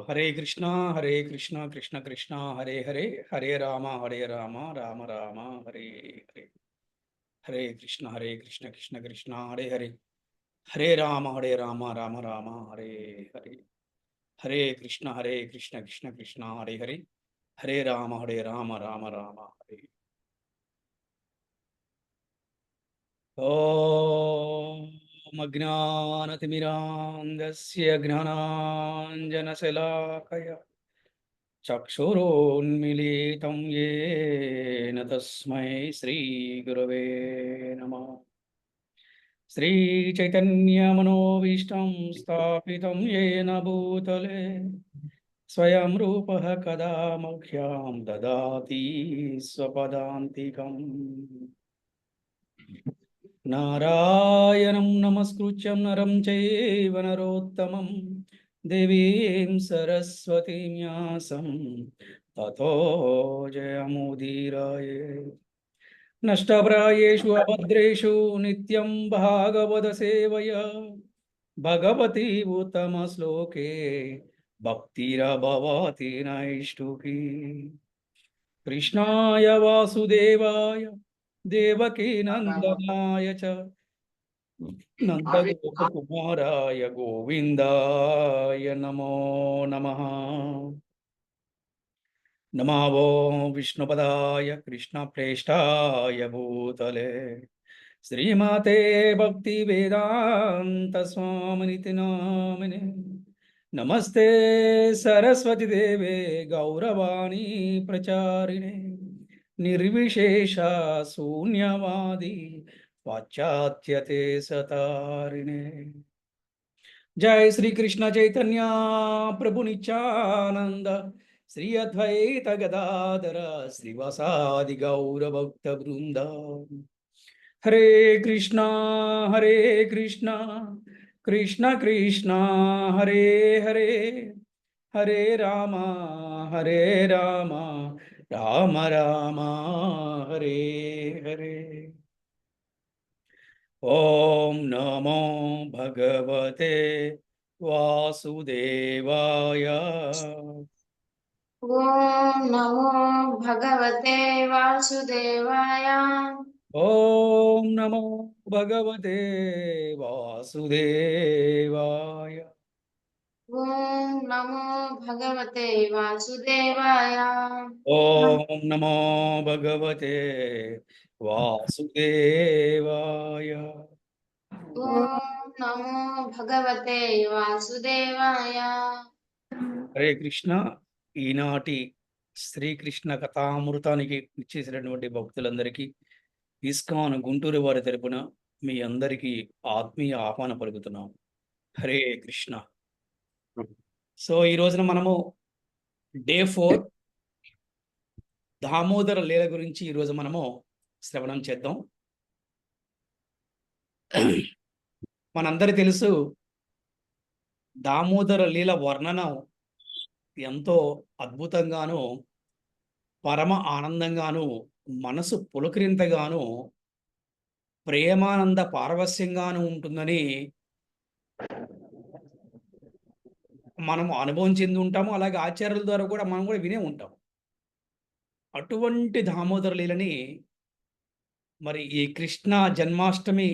హరే కృష్ణ హరే కృష్ణ కృష్ణ కృష్ణ హరే హరే హరే రామ రామ రామ హరే హరే. హరే కృష్ణ కృష్ణ కృష్ణ హరే హరే హరే రామ రామ రామ హరే హరే. హరే కృష్ణ కృష్ణ కృష్ణ హరే హరే హరే రామ రామ రామ హరే. ఓం అజ్ఞానతిమిరాంధస్య జ్ఞానాంజనశలాకయ చక్షురోన్మిళితం యేన తస్మై శ్రీగురవే నమః. శ్రీచైతన్యమనోభీష్టం స్థాపితం యేన భూతలే స్వయం రూపః కదా మహ్యం దదాతి స్వపదాంతికం. నారాయణం నమస్కృత్యం నరం చైవ నరోత్తమం దేవీం సరస్వతీం వ్యాసం తతో జయముదీరయేత్. నష్టప్రాయేషు అభద్రేషు నిత్యం భాగవత సేవయా భగవతి ఉత్తమ శ్లోకే భక్తిరభవతి నైష్టుకీ. కృష్ణాయ వాసుదేవాయ దేవకీ నందనాయ చ నందగోపకుమారాయ గోవిందాయ నమో నమః. నమో విష్ణుపదాయ కృష్ణప్రేష్టాయ భూతలే శ్రీమతే భక్తి వేదాంత స్వామినితి నామినే. నమస్తే సరస్వతి దేవే గౌరవాణి ప్రచారిణే నిర్విశేష శూన్యవాది పాశ్చాత్యతే సతారిణే. జై శ్రీకృష్ణ చైతన్య ప్రభు నిత్యానంద శ్రీ అద్వైత గదాధర శ్రీవసాది గౌరభక్త బృంద. హరే కృష్ణ కృష్ణ కృష్ణ హరే హరే హరే రామ రామ రామ రామ హరే హరే. ఓం నమో భగవతే వాసుదేవాయ. ఓం నమో భగవతే వాసుదేవాయ. ఓం నమో భగవతే వాసుదేవాయ. ఓం నమో భగవతే వాసుదేవాయ. ఓం నమో భగవతే వాసుదేవాయ. ఓం నమో భగవతే వాసుదేవాయ. హరే కృష్ణ. ఈనాటి శ్రీకృష్ణ కథామృతానికి ఇచ్చేసినటువంటి భక్తులందరికీ ఇస్కాన్ గుంటూరు వారి తరపున మీ అందరికీ ఆత్మీయ ఆహ్వానం పలుకుతున్నాం. హరే కృష్ణ. సో ఈ రోజున మనము డే 4 దామోదర లీల గురించి ఈరోజు మనము శ్రవణం చేద్దాం. మనందరి తెలుసు దామోదర లీల వర్ణనం ఎంతో అద్భుతంగాను పరమ ఆనందంగాను మనసు పులకరింతగాను ప్రేమానంద పారవస్యంగాను ఉంటుందని మనము అనుభవం చెంది ఉంటాము. అలాగే ఆచార్యుల ద్వారా కూడా మనం కూడా వినే ఉంటాం. అటువంటి దామోదర లీలని మరి ఈ కృష్ణ జన్మాష్టమి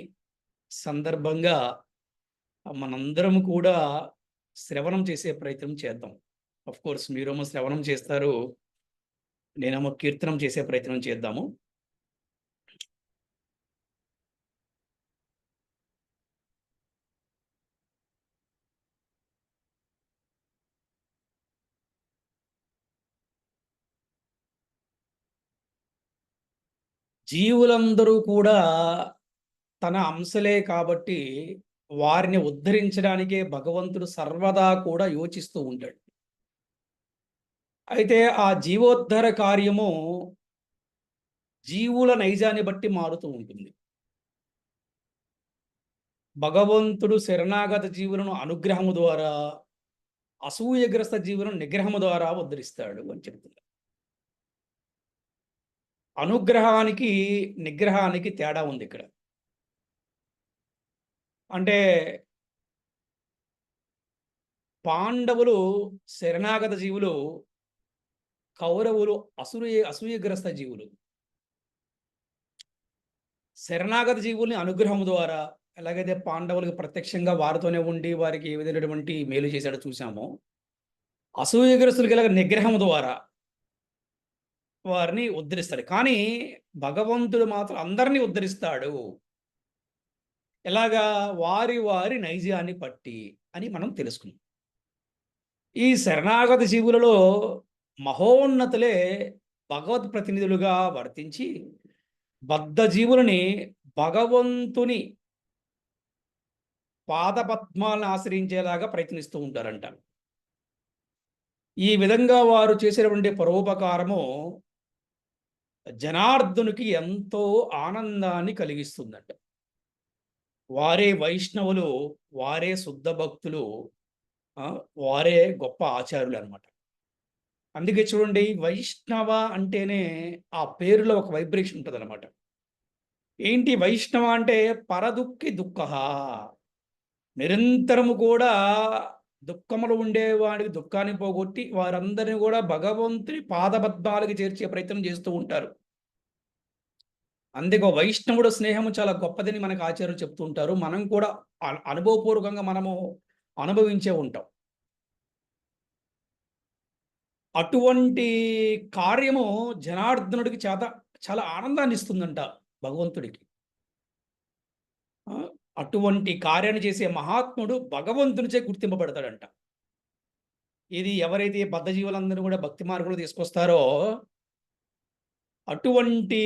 సందర్భంగా మనందరం కూడా శ్రవణం చేసే ప్రయత్నం చేద్దాం. అఫ్ కోర్స్ మీరేమో శ్రవణం చేస్తారు, నేనేమో కీర్తనం చేసే ప్రయత్నం చేద్దాము. జీవులందరూ కూడా తన అంశలే కాబట్టి వారిని ఉద్ధరించడానికే భగవంతుడు సర్వదా కూడా యోచిస్తూ ఉంటాడు. అయితే ఆ జీవోద్ధర కార్యము జీవుల నైజాన్ని బట్టి మారుతూ ఉంటుంది. భగవంతుడు శరణాగత జీవులను అనుగ్రహము ద్వారా, అసూయగ్రస్త జీవులను నిగ్రహము ద్వారా ఉద్ధరిస్తాడు అని చెప్తున్నారు. అనుగ్రహానికి నిగ్రహానికి తేడా ఉంది ఇక్కడ. అంటే పాండవులు శరణాగత జీవులు, కౌరవులు అసూయగ్రస్త జీవులు. శరణాగత జీవుల్ని అనుగ్రహం ద్వారా ఎలాగైతే పాండవులకు ప్రత్యక్షంగా వారితోనే ఉండి వారికి ఏ విధమైనటువంటి మేలు చేశాడో చూసామో, అసూయగ్రస్తులకి ఇలాగ నిగ్రహం ద్వారా వారిని ఉద్ధరిస్తాడు. కానీ భగవంతుడు మాత్రం అందరినీ ఉద్ధరిస్తాడు. ఎలాగా? వారి వారి నైజాన్ని బట్టి అని మనం తెలుసుకున్నాం. ఈ శరణాగత జీవులలో మహోన్నతులే భగవత్ ప్రతినిధులుగా వర్తించి బద్ధ జీవులని భగవంతుని పాదపద్మాలను ఆశ్రయించేలాగా ప్రయత్నిస్తూ ఉంటారంట. ఈ విధంగా వారు చేసేటువంటి పరోపకారము జనార్దునికి ఎంతో ఆనందాన్ని కలిగిస్తుందంట. వారే వైష్ణవులు, వారే శుద్ధ భక్తులు, వారే గొప్ప ఆచార్యులు అనమాట. అందుకే చూడండి, వైష్ణవ అంటేనే ఆ పేరులో ఒక వైబ్రేషన్ ఉంటుంది అనమాట. ఏంటి వైష్ణవ అంటే? పరదుఃఖి దుఃఖ, నిరంతరము కూడా దుఃఖములు ఉండేవాడికి దుఃఖాన్ని పోగొట్టి వారందరినీ కూడా భగవంతుని పాదబద్ధాలకు చేర్చే ప్రయత్నం చేస్తూ ఉంటారు. అందుకే వైష్ణవుడు స్నేహము చాలా గొప్పదని మనకు ఆచార్యులు చెప్తూ ఉంటారు. మనం కూడా అనుభవపూర్వకంగా మనము అనుభవించే ఉంటాం. అటువంటి కార్యము జనార్దనుడికి చాలా ఆనందాన్ని ఇస్తుందంట భగవంతుడికి. అటువంటి కార్యాన్ని చేసే మహాత్ముడు భగవంతునిచే గుర్తింపబడతాడంట. ఇది ఎవరైతే బద్ధజీవులందరూ కూడా భక్తి మార్గంలో తీసుకొస్తారో అటువంటి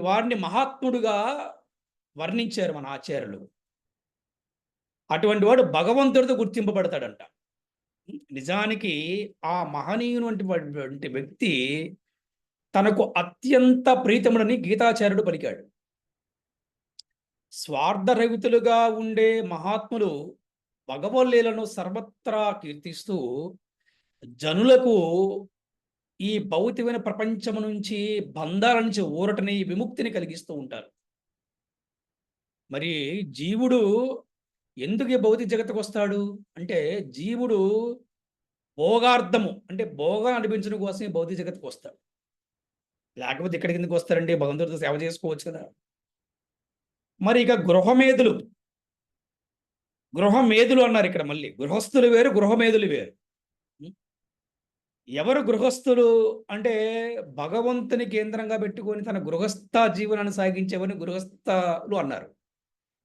వారిని మహాత్ముడుగా వర్ణించారు మన ఆచార్యులు. అటువంటి వాడు భగవంతుడితో గుర్తింపబడతాడంట. నిజానికి ఆ మహనీయునటువంటి వ్యక్తి తనకు అత్యంత ప్రీతముడని గీతాచార్యుడు పలికాడు. స్వార్థరహితులుగా ఉండే మహాత్ములు భగవల్లీలను సర్వత్రా కీర్తిస్తూ జనులకు ఈ భౌతికమైన ప్రపంచం నుంచి, బంధాల నుంచి ఊరటని, విముక్తిని కలిగిస్తూ ఉంటారు. మరి జీవుడు ఎందుకు ఈ భౌతిక జగత్తుకు వస్తాడు అంటే, జీవుడు భోగార్థము అంటే భోగం అనిపించడం కోసం ఈ భౌతిక జగత్తుకు వస్తాడు. లేకపోతే ఇక్కడికి ఎందుకు వస్తారండి? భగవంతుడితో సేవ చేసుకోవచ్చు కదా. మరి ఇక గృహమేధులు అన్నారు ఇక్కడ. మళ్ళీ గృహస్థులు వేరు, గృహమేధులు వేరు. ఎవరు గృహస్థులు అంటే, భగవంతుని కేంద్రంగా పెట్టుకొని తన గృహస్థ జీవనాన్ని సాగించేవని గృహస్థులు అన్నారు.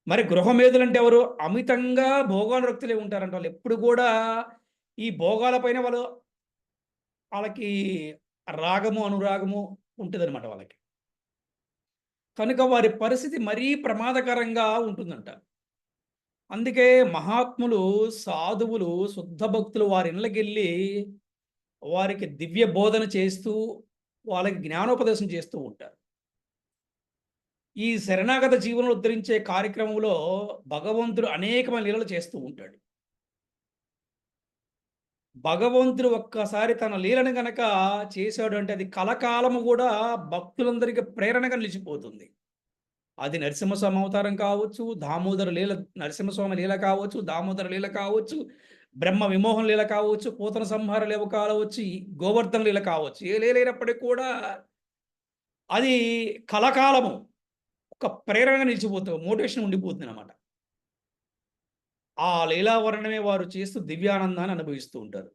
మరి గృహమేధులు అంటే ఎవరు? అమితంగా భోగానురక్తులే ఉంటారంట. వాళ్ళు ఎప్పుడు కూడా ఈ భోగాలపైన వాళ్ళకి రాగము, అనురాగము ఉంటుందన్నమాట వాళ్ళకి. కనుక వారి పరిస్థితి మరీ ప్రమాదకరంగా ఉంటుందంట. అందుకే మహాత్ములు, సాధువులు, శుద్ధ భక్తులు వారి ఇళ్ళకెళ్ళి వారికి దివ్య బోధన చేస్తూ వాళ్ళకి జ్ఞానోపదేశం చేస్తూ ఉంటారు. ఈ శరణాగత జీవనం ఉద్ధరించే కార్యక్రమంలో భగవంతుడు అనేకమైన లీలలు చేస్తూ ఉంటాడు. భగవంతుడు ఒక్కసారి తన లీలను గనక చేశాడు అంటే అది కలకాలము కూడా భక్తులందరికీ ప్రేరణగా నిలిచిపోతుంది. అది నరసింహస్వామి అవతారం కావచ్చు, దామోదర లీల, నరసింహస్వామి లీల కావచ్చు, దామోదర లీల కావచ్చు, బ్రహ్మ విమోహం లీల కావచ్చు, పూతన సంహార లీల కావచ్చు, గోవర్ధన లీల కావచ్చు. ఏ లీలైనప్పటికీ కూడా అది కలకాలము ఒక ప్రేరణగా నిలిచిపోతుంది, మోటివేషన్ ఉండిపోతుంది అన్నమాట. ఆ లీలావరణమే వారు చేస్తూ దివ్యానందాన్ని అనుభవిస్తూ ఉంటారు.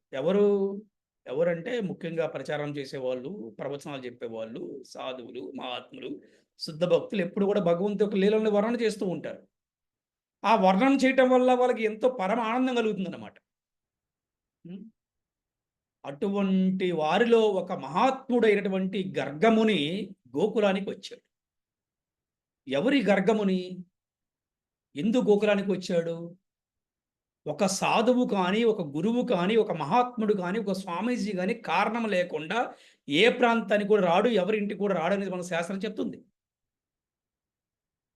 ఎవరంటే ముఖ్యంగా ప్రచారం చేసేవాళ్ళు, ప్రవచనాలు చెప్పేవాళ్ళు, సాధువులు, మహాత్ములు, శుద్ధ భక్తులు ఎప్పుడు కూడా భగవంతు యొక్క లీలను వర్ణన చేస్తూ ఉంటారు. ఆ వర్ణన చేయటం వల్ల వాళ్ళకి ఎంతో పరమ ఆనందం కలుగుతుందన్నమాట. అటువంటి వారిలో ఒక మహాత్ముడైనటువంటి గర్గముని గోకులానికి వచ్చాడు. ఎవరి గర్గముని? ఎందుకు గోకులానికి వచ్చాడు? ఒక సాధువు కానీ, ఒక గురువు కానీ, ఒక మహాత్ముడు కానీ, ఒక స్వామీజీ కానీ కారణం లేకుండా ఏ ప్రాంతానికి కూడా రాడు, ఎవరింటికి కూడా రాడు అనేది మన శాస్త్రం చెప్తుంది.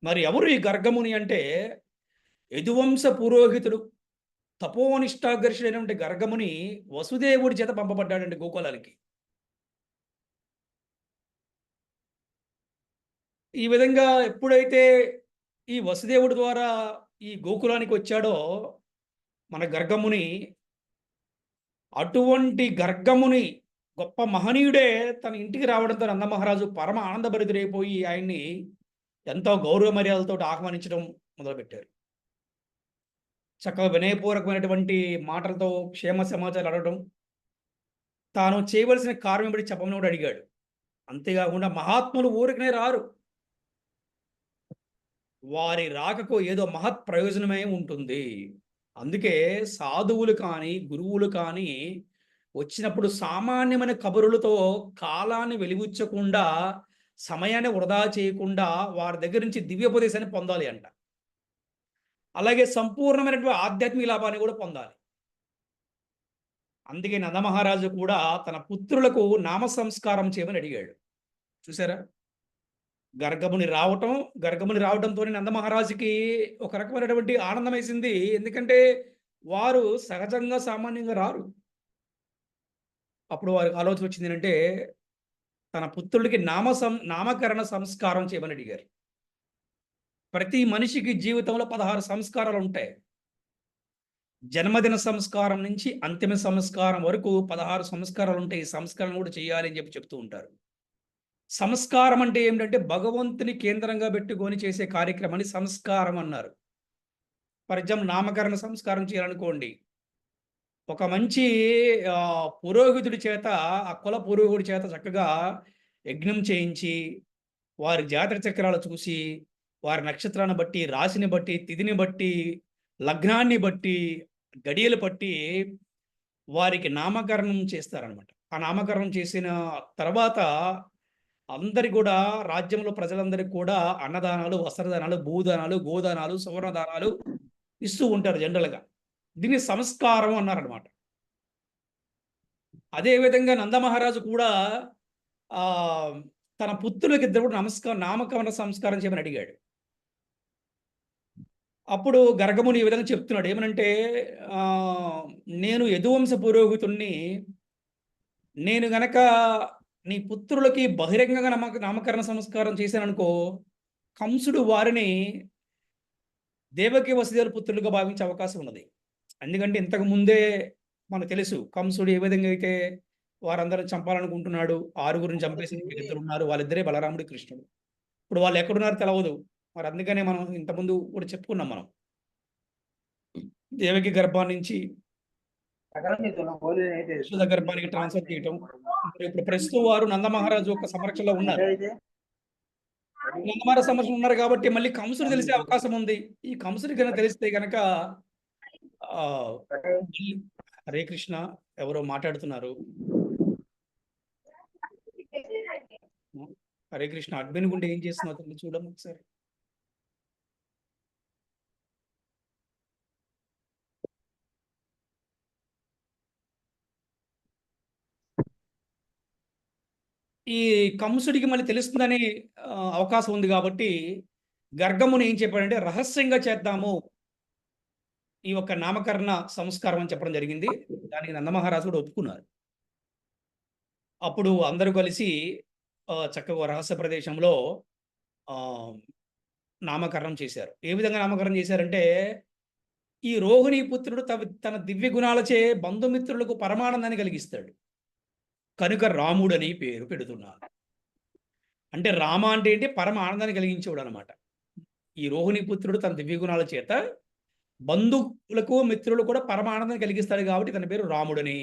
మరి ఎవరు ఈ గర్గముని అంటే, యదువంశ పురోహితుడు, తపోనిష్టాగర్షుడైనటువంటి గర్గముని వసుదేవుడి చేత పంపబడ్డాడండి గోకులానికి. ఈ విధంగా ఎప్పుడైతే ఈ వసుదేవుడి ద్వారా ఈ గోకులానికి వచ్చాడో మన గర్గముని, అటువంటి గర్గముని గొప్ప మహనీయుడే తన ఇంటికి రావడంతో నందమహారాజు పరమ ఆనందభరితుడైపోయి ఆయన్ని ఎంతో గౌరవ మర్యాదలతో ఆహ్వానించడం మొదలుపెట్టారు. చక్కగా వినయపూర్వకమైనటువంటి మాటలతో క్షేమ సమాచారాలు అడగడం, తాను చేయవలసిన కార్యం బట్టి చెప్పమని కూడా అడిగాడు. అంతేకాకుండా మహాత్ములు ఊరికనే రారు, వారి రాకకు ఏదో మహత్ ప్రయోజనమే ఉంటుంది. అందుకే సాధువులు కానీ గురువులు కానీ వచ్చినప్పుడు సామాన్యమైన కబురులతో కాలాన్ని వెలిబుచ్చకుండా, సమయాన్ని వృధా చేయకుండా వారి దగ్గర నుంచి దివ్యోపదేశాన్ని పొందాలి అంట. అలాగే సంపూర్ణమైనటువంటి ఆధ్యాత్మిక లాభాన్ని కూడా పొందాలి. అందుకే నందమహారాజు కూడా తన పుత్రులకు నామ సంస్కారం చేయమని అడిగాడు. చూసారా, గర్గముని రావడంతోనే నందమహారాజుకి ఒక రకమైనటువంటి ఆనందం వేసింది. ఎందుకంటే వారు సహజంగా సామాన్యంగా రారు. అప్పుడు వారికి ఆలోచన వచ్చింది ఏంటంటే, తన పుత్రుడికి నామకరణ సంస్కారం చేయమని అడిగారు. ప్రతి మనిషికి జీవితంలో 16 సంస్కారాలు ఉంటాయి. జన్మదిన సంస్కారం నుంచి అంతిమ సంస్కారం వరకు 16 సంస్కారాలు ఉంటాయి. ఈ సంస్కారం కూడా చేయాలి అని చెప్తూ ఉంటారు. సంస్కారం అంటే ఏమిటంటే భగవంతుని కేంద్రంగా పెట్టుకొని చేసే కార్యక్రమాన్ని సంస్కారం అన్నారు. ఫర్ ఎగ్జాంపుల్ నామకరణ సంస్కారం చేయాలనుకోండి, ఒక మంచి పురోహితుడి చేత, ఆ కుల పురోహితుడి చేత చక్కగా యజ్ఞం చేయించి, వారి జాతర చక్రాలు చూసి, వారి నక్షత్రాన్ని బట్టి, రాశిని బట్టి, తిథిని బట్టి, లగ్నాన్ని బట్టి, గడియలు బట్టి వారికి నామకరణం చేస్తారనమాట. ఆ నామకరణం చేసిన తర్వాత అందరికి కూడా, రాజ్యంలో ప్రజలందరికీ కూడా అన్నదానాలు, వస్త్రదానాలు, భూదానాలు, గోదానాలు, సువర్ణదానాలు ఇస్తూ ఉంటారు జనరల్గా. దీన్ని సంస్కారం అన్నారనమాట. అదేవిధంగా నందమహారాజు కూడా తన పుత్రులకి ఇద్దరు నామకరణ సంస్కారం చేయమని అడిగాడు. అప్పుడు గర్గముని ఈ విధంగా చెప్తున్నాడు. ఏమనంటే, నేను యదువంశ పురోహితుణ్ణి, నేను గనక నీ పుత్రులకి బహిరంగంగా నామకరణ సంస్కారం చేశాననుకో, కంసుడు వారిని దేవకి వసుదేవుల పుత్రులుగా భావించే అవకాశం ఉన్నది. ఎందుకంటే ఇంతకు ముందే మనకు తెలుసు, కంసుడు ఏ విధంగా అయితే వారందరూ చంపాలనుకుంటున్నాడు. 6గురిని చంపేసి ఇద్దరు ఉన్నారు, వాళ్ళిద్దరే బలరాముడు, కృష్ణుడు. ఇప్పుడు వాళ్ళు ఎక్కడున్నారో తెలవదు. మరి అందుకనే మనం ఇంతకుముందు కూడా చెప్పుకున్నాం. మనం దేవకి గర్భాన్ని నుంచి యశోద గర్భానికి ట్రాన్స్ఫర్ చేయటం. ఇప్పుడు ప్రస్తుతం వారు నందమహారాజు యొక్క సంరక్షణలో ఉన్నారు. నందమహారాజు సంరక్షణ ఉన్నారు కాబట్టి మళ్ళీ కంసుడు తెలిసే అవకాశం ఉంది. ఈ కంసుడి కనుక తెలిస్తే కనుక హరే కృష్ణ, ఎవరో మాట్లాడుతున్నారు. హరే కృష్ణ, అడ్మిన్ గుండె ఏం చేస్తున్నావు తల్లి, చూడము ఒకసారి. ఈ కంసుడికి మళ్ళీ తెలుస్తుందని అవకాశం ఉంది కాబట్టి గర్గముని ఏం చెప్పాడంటే, రహస్యంగా చేద్దాము ఈ యొక్క నామకరణ సంస్కారం అని చెప్పడం జరిగింది. దానికి నందమహారాజు కూడా ఒప్పుకున్నారు. అప్పుడు అందరూ కలిసి చక్కగా రహస్య ప్రదేశంలో నామకరణం చేశారు. ఏ విధంగా నామకరణం చేశారంటే, ఈ రోహిణీ పుత్రుడు తన దివ్య గుణాలచే బంధుమిత్రులకు పరమానందాన్ని కలిగిస్తాడు కనుక రాముడని పేరు పెడుతున్నారు. అంటే రామ అంటే ఏంటి, పరమ ఆనందాన్ని కలిగించేవాడు అనమాట. ఈ రోహిణీ పుత్రుడు తన దివ్య గుణాల చేత బంధువులకు మిత్రులు కూడా పరమ ఆనందాన్ని కలిగిస్తాడు కాబట్టి తన పేరు రాముడని.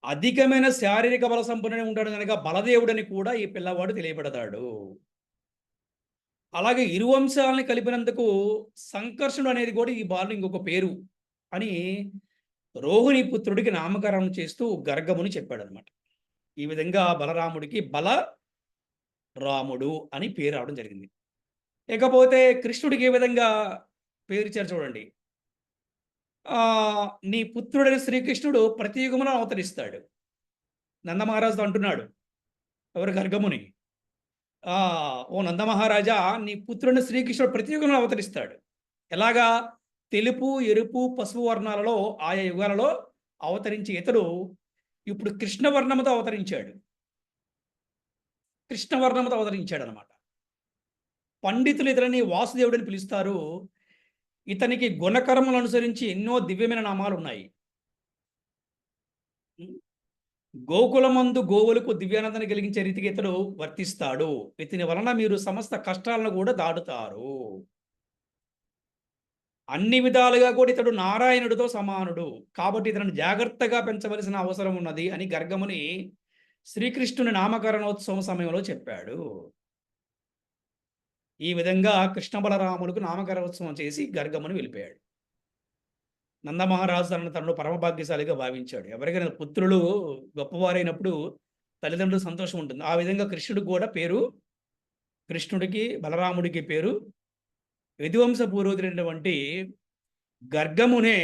అధికమైన శారీరక బల సంపన్నుడై ఉంటాడు కనుక బలదేవుడని కూడా ఈ పిల్లవాడు తెలియబడతాడు. అలాగే ఇరు వంశాలని కలిపినందుకు సంకర్షణుడు అనేది కూడా ఈ బాలుడు ఇంకొక పేరు అని రోహిణీ పుత్రుడికి నామకరణం చేస్తూ గర్గముని చెప్పాడు అనమాట. ఈ విధంగా బలరాముడికి బలరాముడు అని పేరు రావడం జరిగింది. ఇకపోతే కృష్ణుడికి ఏ విధంగా పేరు ఇచ్చారు చూడండి. నీ పుత్రుడైన శ్రీకృష్ణుడు ప్రతి యుగములో అవతరిస్తాడు. నందమహారాజుతో అంటున్నాడు, ఎవరు, గర్గముని, ఓ నందమహారాజా, నీ పుత్రుడిని శ్రీకృష్ణుడు ప్రతి యుగంలో అవతరిస్తాడు. ఎలాగా? తెలుపు, ఎరుపు, పసుపు వర్ణాలలో ఆయా యుగాలలో అవతరించి ఇతడు ఇప్పుడు కృష్ణవర్ణముతో అవతరించాడు. అనమాట. పండితులు ఇతడిని వాసుదేవుడిని పిలుస్తారు. ఇతనికి గుణకర్మలు అనుసరించి ఎన్నో దివ్యమైన నామాలు ఉన్నాయి. గోకులమందు గోవులకు దివ్యానందాన్ని కలిగించే రీతికి ఇతడు వర్తిస్తాడు. ఇతని వలన మీరు సమస్త కష్టాలను కూడా దాటుతారు. అన్ని విధాలుగా కూడా ఇతడు నారాయణుడితో సమానుడు. కాబట్టి ఇతనిని జాగ్రత్తగా పెంచవలసిన అవసరం ఉన్నది అని గర్గముని శ్రీకృష్ణుని నామకరణోత్సవం సమయంలో చెప్పాడు. ఈ విధంగా కృష్ణ బలరాములకు నామకరణోత్సవం చేసి గర్గముని వెళ్ళిపోయాడు. నందమహారాజు తనను పరమభాగ్యశాలిగా భావించాడు. ఎవరికైనా పుత్రులు గొప్పవారైనప్పుడు తల్లిదండ్రులకు సంతోషం ఉంటుంది. ఆ విధంగా కృష్ణుడికి కూడా పేరు, కృష్ణుడికి బలరాముడికి పేరు యదువంశ పూర్వజుడైనటువంటి గర్గమునే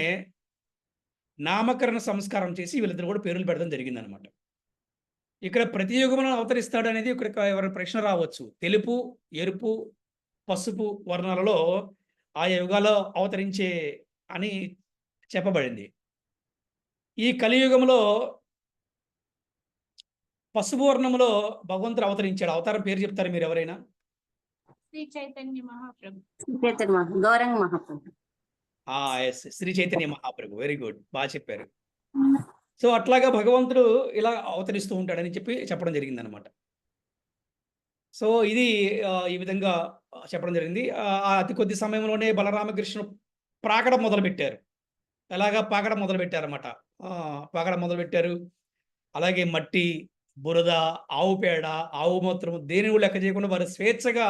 నామకరణ సంస్కారం చేసి వీళ్ళిద్దరు కూడా పేర్లు పెడడం జరిగిందనమాట. ఇక్కడ ప్రతి యుగములను అవతరిస్తాడు అనేది ఇక్కడ ఎవరి ప్రశ్న రావచ్చు. తెలుపు, ఎరుపు, పసుపు వర్ణాలలో ఆయా యుగాల్లో అవతరించే అని చెప్పబడింది. ఈ కలియుగంలో పసుపు వర్ణంలో భగవంతుడు అవతరించాడు. అవతారం పేరు చెప్తారు మీరు ఎవరైనా? శ్రీ చైతన్య మహాప్రభు. గౌరంగ మహాప్రభు. Yes, Shri Chaitanya Mahaprabhu. Very good, బాగా చెప్పారు. సో అట్లాగా భగవంతుడు ఇలా అవతరిస్తూ ఉంటాడని చెప్పడం జరిగిందనమాట. సో ఇది ఈ విధంగా చెప్పడం జరిగింది. అతి కొద్ది సమయంలోనే బలరామకృష్ణుడు ప్రాకడం మొదలుపెట్టారు. ఎలాగా పాకడం మొదలుపెట్టారన్నమాట. పాకడం మొదలుపెట్టారు. అలాగే మట్టి, బురద, ఆవు పేడ, ఆవు మూత్రం దేనిని లెక్క చేయకుండా వారు స్వేచ్ఛగా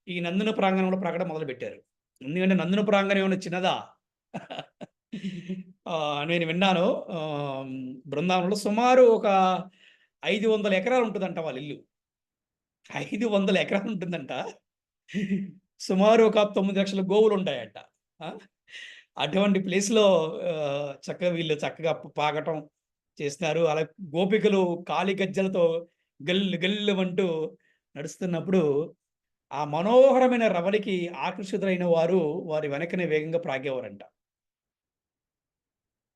ఈ నందున ప్రాంగణంలో ప్రాకడం మొదలుపెట్టారు. ఎందుకంటే నందున ప్రాంగణం ఏమైనా చిన్నదా? నేను విన్నాను, బృందావనంలో సుమారు ఒక 500 ఎకరాలు ఉంటుందంట వాళ్ళ ఇల్లు. 500 ఎకరాలు ఉంటుందంట. సుమారు ఒక 9 లక్షల గోవులు ఉంటాయంట. అటువంటి ప్లేస్లో చక్కగా పాకటం చేస్తున్నారు. అలా గోపికలు కాలి గజ్జలతో గల్లు గల్లు అంటూ నడుస్తున్నప్పుడు ఆ మనోహరమైన రవళికి ఆకర్షితులైన వారి వెనకనే వేగంగా ప్రాగేవారంట.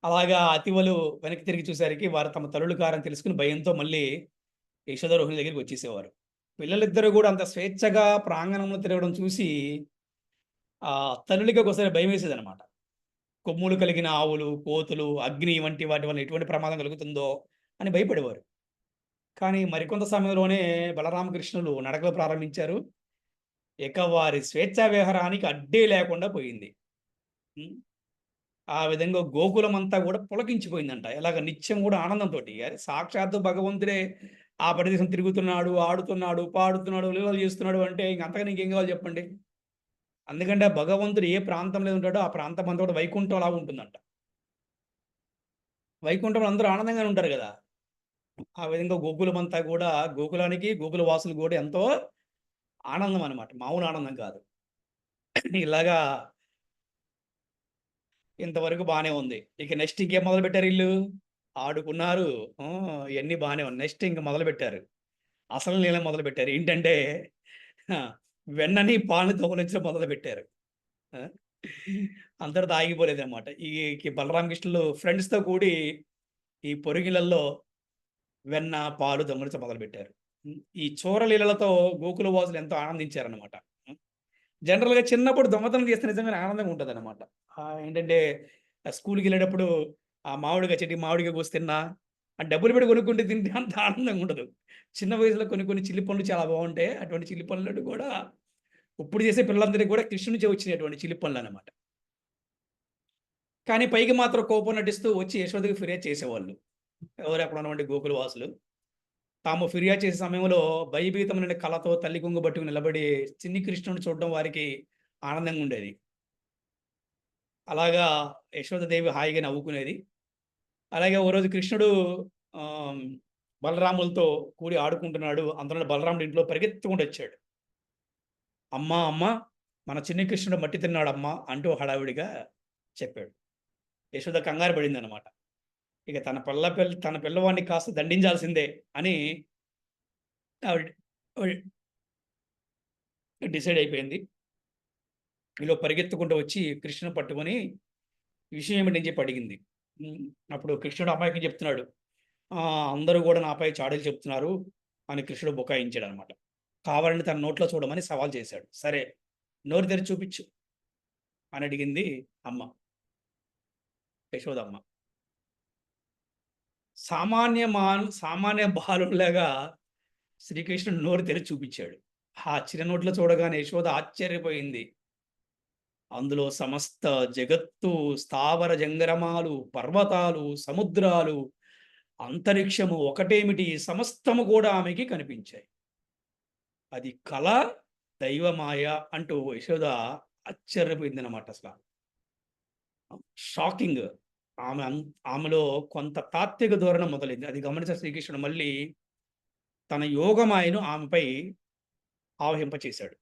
అలాగా అతివలు వెనక్కి తిరిగి చూసేసరికి వారు తమ తల్లులు కారని తెలుసుకుని భయంతో మళ్ళీ యశోదరోహిణి దగ్గరికి వచ్చేసేవారు. పిల్లలిద్దరూ కూడా అంత స్వేచ్ఛగా ప్రాంగణంలో తిరగడం చూసి తల్లులకి ఒకసారి భయం వేసేదనమాట. కొమ్ములు కలిగిన ఆవులు, కోతులు, అగ్ని వంటి వాటి వల్ల ఎటువంటి ప్రమాదం కలుగుతుందో అని భయపడేవారు. కానీ మరికొంత సమయంలోనే బలరామకృష్ణులు నడకలు ప్రారంభించారు. ఇక వారి స్వేచ్ఛా విహారానికి అడ్డే లేకుండా పోయింది. ఆ విధంగా గోకులమంతా కూడా పులకించిపోయిందంట. ఎలాగ నిత్యం కూడా ఆనందంతో సాక్షాత్తు భగవంతుడే ఆ ప్రదేశం తిరుగుతున్నాడు, ఆడుతున్నాడు, పాడుతున్నాడు, లీలలు చేస్తున్నాడు అంటే ఇంకంతగా ఇంకేం కావాలి చెప్పండి. అందుకంటే భగవంతుడు ఏ ప్రాంతంలో ఉంటాడో ఆ ప్రాంతం అంతా కూడా వైకుంఠం లాగా ఉంటుందంట. వైకుంఠంలో అందరూ ఆనందంగానే ఉంటారు కదా. ఆ విధంగా గోకులమంతా కూడా, గోకులానికి గోకుల వాసులు కూడా ఎంతో ఆనందం అనమాట. మామూలు ఆనందం కాదు. ఇలాగా ఇంతవరకు బాగానే ఉంది. ఇక నెక్స్ట్ ఇంకేం మొదలుపెట్టారు వీళ్ళు? ఆడుకున్నారు, ఇవన్నీ బాగానే ఉంది. నెక్స్ట్ ఇంక మొదలుపెట్టారు, అసలు నీళ్ళని మొదలుపెట్టారు. ఏంటంటే వెన్నని పాలను తోకలించడం మొదలుపెట్టారు. అందరితో ఆగిపోలేదు అనమాట. ఈ బలరామకృష్ణులు ఫ్రెండ్స్తో కూడి ఈ పొరుగిళ్ళల్లో వెన్న, పాలు దొంగలించడం మొదలుపెట్టారు. ఈ చోరలీలలతో గోకుల వాసులు ఎంతో ఆనందించారనమాట. జనరల్గా చిన్నప్పుడు దొంగతనం చేస్తే నిజంగానే ఆనందంగా ఉంటుంది అనమాట. ఏంటంటే స్కూల్కి వెళ్ళేటప్పుడు ఆ మామిడిగా కోసి తిన్నా, ఆ డబ్బులు పెట్టి కొనుక్కుంటే తింటే అంత ఆనందంగా ఉండదు. చిన్న వయసులో కొన్ని చిల్లి పనులు చాలా బాగుంటాయి. అటువంటి చిల్లి పనులు కూడా ఇప్పుడు చేసే పిల్లలందరికీ కూడా కృష్ణునిచే వచ్చినటువంటి చిల్లి పనులు అనమాట. కానీ పైకి మాత్రం కోపం నటిస్తూ వచ్చి యశోదకి ఫిర్యాదు చేసేవాళ్ళు. ఎవరు అక్కడ ఉన్నటువంటి గోకుల వాసులు తాము ఫిర్యాదు చేసే సమయంలో భయభీతమైన కళతో తల్లి కొంగు పట్టుకుని నిలబడి చిన్ని కృష్ణుని చూడడం వారికి ఆనందంగా ఉండేది. అలాగా యశోదదేవి హాయిగా నవ్వుకునేది. అలాగే ఓ రోజు కృష్ణుడు బలరాములతో కూడి ఆడుకుంటున్నాడు. అందులో బలరాముడు ఇంట్లో పరిగెత్తుకుంటూ వచ్చాడు. అమ్మా అమ్మ, మన చిన్ని కృష్ణుడు మట్టి తిన్నాడమ్మా అంటూ హడావిడిగా చెప్పాడు. యశోద కంగారు పడింది అనమాట. ఇక తన పిల్లవాడిని కాస్త దండించాల్సిందే అని ఆవిడ డిసైడ్ అయిపోయింది. ఇలా పరిగెత్తుకుంటూ వచ్చి కృష్ణుని పట్టుకొని విషయం ఏమిటని చెప్పి అడిగింది. అప్పుడు కృష్ణుడు అమ్మాయికి చెప్తున్నాడు, అందరూ కూడా నాపై చాడీలు చెప్తున్నారు అని కృష్ణుడు బుకాయించాడు అనమాట. కావాలని తన నోట్లో చూడమని సవాల్ చేశాడు. సరే, నోరు తెరిచి చూపించు అని అడిగింది అమ్మ, యశోదమ్మ. సామాన్య బాలులాగా శ్రీకృష్ణుడు నోరు తెరిచి చూపించాడు. ఆ చిన్న నోట్లో చూడగానే యశోద ఆశ్చర్యపోయింది. అందులో సమస్త జగత్తు, స్థావర జంగరమాలు, పర్వతాలు, సముద్రాలు, అంతరిక్షము ఒకటేమిటి సమస్తము కూడా ఆమెకి కనిపించాయి. అది కళ, దైవమాయ అంటూ యశోద ఆశ్చర్యపోయిందనమాట. అసలు షాకింగ్. ఆమెలో కొంత తాత్విక ధోరణి మొదలైంది. అది గమనించిన శ్రీకృష్ణుడు మళ్ళీ తన యోగమాయను ఆమెపై ఆవహింపచేశాడు.